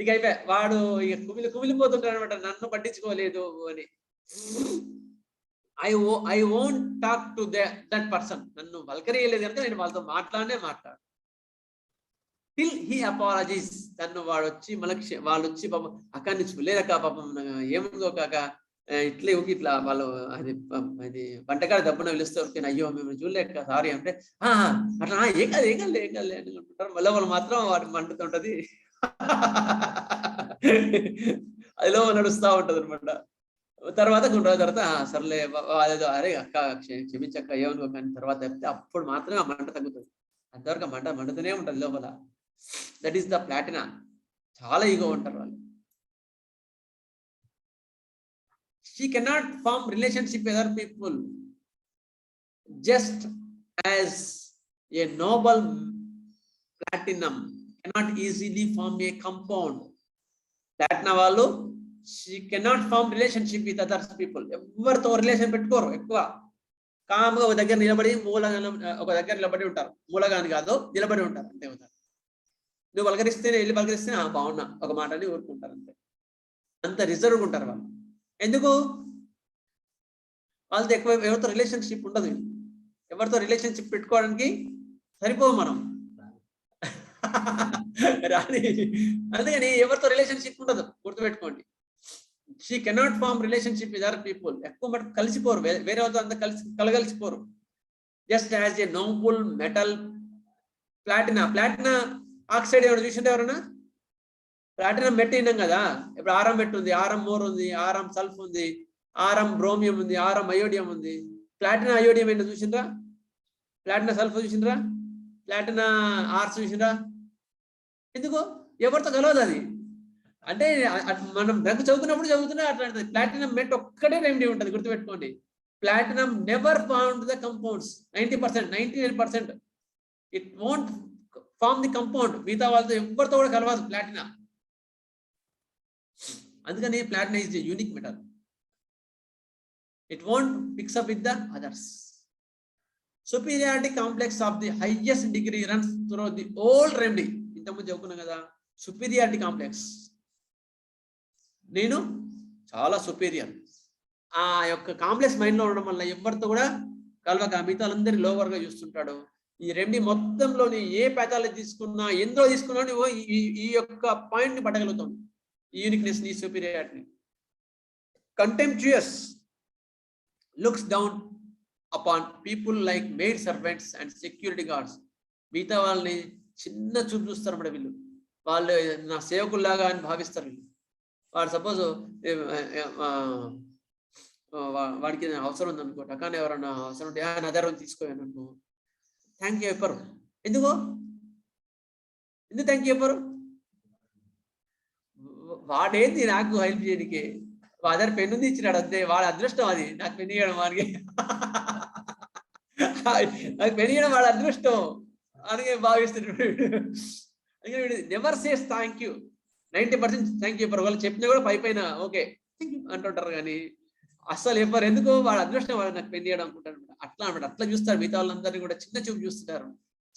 ఇక అయిపోయి, వాడు ఇక కుమిలిపోతుంటారు అనమాట, నన్ను పట్టించుకోలేదు అని. I won't talk to that person. నన్ను వల్కరియలేదు అంటే నేను వాళ్ళతో మాట్లాడు టిల్ హీ అపాలజీస్. తను వాడు వచ్చి వాళ్ళు వచ్చి పాపం అక్కడి నుంచి లేదక్క పాపం ఏముందో కాక ఇట్లా వాళ్ళు అది వంటకాడ దబ్బున పిలుస్తారు, అయ్యో మేము చూడలేక సారీ అంటే అట్లా ఏం కాదు అని అనుకుంటారు. మళ్ళీ వాళ్ళు మాత్రం వాడి మండుతుంటది, అదిలో నడుస్తూ ఉంటది అనమాట. తర్వాత కొన్ని రోజుల తర్వాత సర్లే అదేదో అరే అక్క క్షమించక్క ఏమనుకో కానీ తర్వాత చెప్తే అప్పుడు మాత్రమే ఆ మంట తగ్గుతుంది. అంతవరకు మంటతోనే ఉంటది లోపల. That is the Platina. చాలా ఈగో ఉంటారు వాళ్ళు. She cannot form relationship with other people. Just as a noble platinum cannot easily form a compound. Platinum వాళ్ళు she cannot form relationship with other people. ఎవరితో రిలేషన్ పెట్టుకోరు ఎక్కువ. కామ్గా ఒక దగ్గర నిలబడి ఒక దగ్గర నిలబడి ఉంటారు. మూలగాని కాదు, నిలబడి ఉంటారు అంతే ఉంటారు. నువ్వు పలకరిస్తే వెళ్ళి పలకరిస్తే బాగున్నా ఒక మాటని ఊరుకుంటారు అంతే. అంత రిజర్వ్గా ఉంటారు వాళ్ళు. ఎందుకు? వాళ్ళతో ఎక్కువ ఎవరితో రిలేషన్షిప్ ఉండదు. ఎవరితో రిలేషన్షిప్ పెట్టుకోవడానికి సరిపోవు మనం రాని. అందుకని ఎవరితో రిలేషన్షిప్ ఉండదు, గుర్తుపెట్టుకోండి. She cannot form relationship with other people. ఎక్కువ మటుకు కలిసిపోరు, వేరే వాళ్ళతో అంతా కలగలిసిపోరు. Just as a noble metal platina oxide ఏమైనా చూసింటే ఎవరన్నా? ప్లాటినం మెట్ విన్నాం కదా. ఇప్పుడు ఆరం మెట్ ఉంది, ఆరం మోర్ ఉంది, ఆరం సల్ఫ్ ఉంది, ఆరం బ్రోమియం ఉంది, ఆరం అయోడియం ఉంది. ప్లాటినా అయోడియం ఏంటో చూసిండ్రా? ప్లాటినా సల్ఫర్ చూసిండ్రా? ప్లాటినా ఆర్స్ చూసిండ్రా? ఎందుకు? ఎవరితో కలవదు అది. అంటే మనం డ్రగ్ చదువుతున్నా అట్లాంటిది. ప్లాటినం మెట్ ఒక్కటే రెమెడీ ఉంటుంది, గుర్తుపెట్టుకోండి. Platinum never found the compounds. 90%, 99% it won't form the compound. మిగతా వాళ్ళతో ఎవరితో కూడా కలవదు ప్లాటినా. అందుకని ప్లాటినా is the unique metal. It won't mix up with the others. Superiority complex of the highest degree runs through the whole remedy. ఇంతకుముందు చెప్పుకున్నాం కదా, superiority complex. నేను చాలా సుపీరియర్. ఆ యొక్క కాంప్లెక్స్ మైండ్ లో ఉండడం వల్ల ఎవరితో కూడా కలవక మిగతా వాళ్ళందరి లోవర్ గా చూస్తుంటాడు. ఈ రెమెడీ మొత్తంలోని ఏ ప్యాథాలజీ తీసుకున్నా, ఎందులో తీసుకున్నా నువ్వు ఈ యొక్క పాయింట్ ని పట్టగలుగుతావు. ఈ యూనిక్నెస్ ని, సుపీరియారిటీని. కంటెంప్చుయస్ looks down upon people like maid servants and security guards. మిగతా వాళ్ళని చిన్న చూపు చూస్తారు అన్నమాట. వీళ్ళు వాళ్ళు నా సేవకుల్లాగా అని భావిస్తారు. వీళ్ళు వాడు సపోజ్ వాడికి అవసరం ఉందనుకో, టకానే ఎవరన్నా అవసరం ఉంటే నా దగ్గర తీసుకోవాను అనుకో, థ్యాంక్ యూ చెప్పరు. ఎందుకు థ్యాంక్ యూ చెప్పరు? వాడేంది నాకు హెల్ప్ చేయడానికి? వాదర్ పెన్ను ఇచ్చినాడు అంతే. వాడు అదృష్టం అది, నాకు పెన్ను ఇవ్వడం. వాడికి నాకు పెన్ను ఇవ్వడం వాడు అదృష్టం అని భావిస్తున్నాడు. Never says thank you. 90% thank you చెప్పారు. వాళ్ళు చెప్పినా కూడా పైన ఓకే థ్యాంక్ యూ అంటుంటారు, కానీ అస్సలు చెప్పారు. ఎందుకు? వాడు అదృష్టం, వాడు నాకు పెన్ను ఇవ్వడం అనుకుంటారు. అట్లా అనమాట. అట్లా చూస్తారు. మిగతా వాళ్ళందరినీ కూడా చిన్న చూపు చూస్తుంటారు,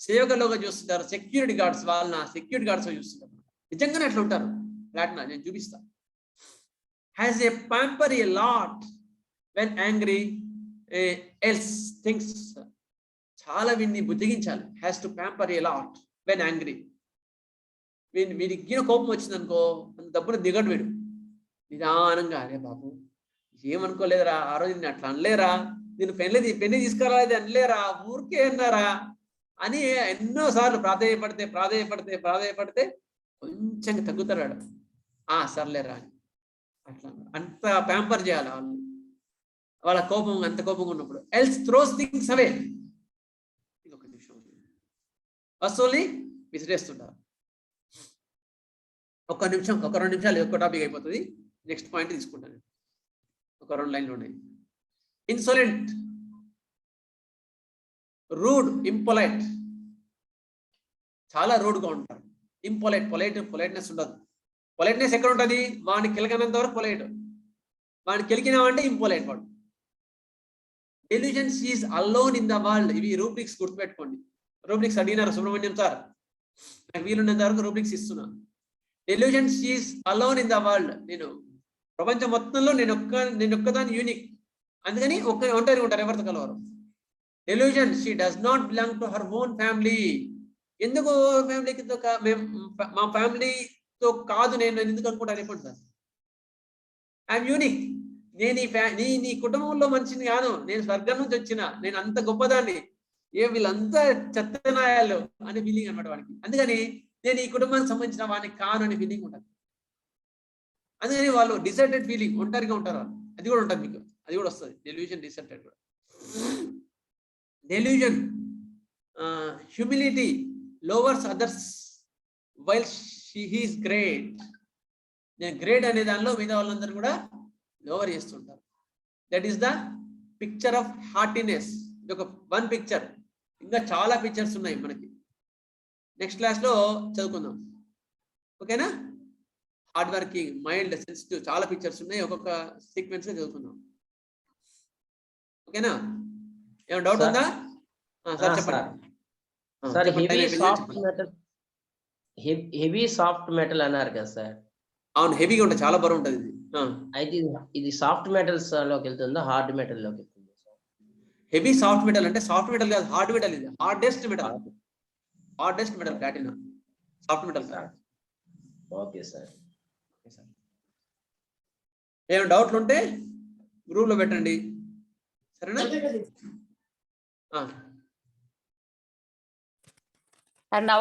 సేవకులుగా చూస్తుంటారు. సెక్యూరిటీ గార్డ్స్ వాళ్ళని సెక్యూరిటీ గార్డ్స్ చూస్తుంటారు. నిజంగానే అట్లా ఉంటారు. ప్లాటినా నేను చూపిస్తా. Has a pamper a lot when angry, else thinks. చాలా వీడిని బుద్ధిగించాలి. Has to pamper a lot when angry. వీడికి కోపం వచ్చింది అనుకో, అంత డబ్బును దిగడు వీడు. నిదానంగా, అరే బాబు ఏమనుకోలేదురా, ఆ రోజు నేను అట్లా అనలేరా, నేను పెన్ను తీసుకురాలేదు అనలేరా, ఊరికే అన్నారా అని ఎన్నోసార్లు ప్రాధేయపడితే కొంచెం తగ్గుతాడు. సర్లేరా అని అట్లా అంత ప్యాంపర్ చేయాలి వాళ్ళు. వాళ్ళ కోపం అంత కోపంగా ఉన్నప్పుడు. ఎల్స్ థ్రోస్ థింగ్స్ అవే. ఇంకొక నిమిషం, వస్తువుల్ని విసిరేస్తుంటారు. ఒక 2 నిమిషాలు ఒక్క టాపిక్ అయిపోతుంది. నెక్స్ట్ పాయింట్ తీసుకుంటాను. ఒక 2 లైన్లు ఉన్నాయి. ఇన్సోలెంట్, రూడ్, ఇంపొలైట్. చాలా రూడ్గా ఉంటారు. పొలైట్నెస్ ఉండదు. పొలైట్నెస్ ఎక్కడ ఉంటుంది? వాడిని కెలకనంత వరకు పొలైట్. వాడిని కెలికినామంటే ఇంపొలైట్ వాడు. Delusions is alone in the world. ఇవి రూబ్రిక్స్ గుర్తుపెట్టుకోండి. రూబ్రిక్స్ అడిగినారు సుబ్రహ్మణ్యం సార్, నాకు వీలున్నంత వరకు రూబ్రిక్స్ ఇస్తున్నా. Delusions is alone in the world. నేను ప్రపంచం మొత్తంలో నేను ఒక్కదాన్ని యూనిక్. అందుకని ఒంటరి ఉంటారు, ఎవరితో కలవరు. Delusion, she does not belong to her own family. ఎందుకు ఫ్యామిలీకి మా ఫ్యామిలీతో కాదు నేను ఎందుకు అనుకుంటాను? చెప్పండి సార్. I'm unique. నేను నీ కుటుంబంలో మనిషిని కాను, నేను స్వర్గం నుంచి వచ్చిన, నేను అంత గొప్పదాన్ని, వీళ్ళంతా చెత్తనాయాలు అనే ఫీలింగ్ అనమాట వాడికి. అందుకని నేను ఈ కుటుంబానికి సంబంధించిన వాడిని కాను అనే ఫీలింగ్ ఉంటుంది. అందుకని వాళ్ళు డిసర్టెడ్ ఫీలింగ్, ఒంటరిగా ఉంటారు వాళ్ళు. అది కూడా ఉంటుంది మీకు, అది కూడా వస్తుంది. డెల్యూజన్, డిసర్టెడ్ కూడా. Delusion, humility, lowers others while he is great. నేను గ్రేట్ అనే దానిలో మిగతా వాళ్ళందరూ కూడా లోవర్ చేస్తుంటారు. That is the picture of haughtiness. ఇది ఒక 1 పిక్చర్. ఇంకా చాలా పిక్చర్స్ ఉన్నాయి మనకి. నెక్స్ట్ క్లాస్లో చదువుకుందాం. ఓకేనా? హార్డ్ వర్కింగ్, మైల్డ్, సెన్సిటివ్, చాలా పిక్చర్స్ ఉన్నాయి. ఒక్కొక్క సీక్వెన్స్ చదువుకుందాం. ఓకేనా? ఏమైనా డౌట్ ఉందా? సార్ చెప్పండి. సార్ చెప్పండి, హెవీ time అయిపోయింది, సాఫ్ట్ చెప్పండి. మెటల్, హెవీ సాఫ్ట్ మెటల్ అన్నారు కదా సార్. అవును, హెవీగా ఉంటుంది, చాలా బరువు ఉంటుంది ఇది. అయితే ఇది సాఫ్ట్ మెటల్స్ లోకి వెళ్తుందా, హార్డ్ మెటల్ లోకి వెళ్తుందా సార్? హెవీ సాఫ్ట్ మెటల్ అంటే సాఫ్ట్ మెటల్ కాదు, హార్డ్ మెటల్. ఇది hardest metal, hardest metal platinum. Soft metal కాదు. Okay sir. ఏమైనా డౌట్లు ఉంటే గ్రూప్ లో పెట్టండి, సరేనా? And now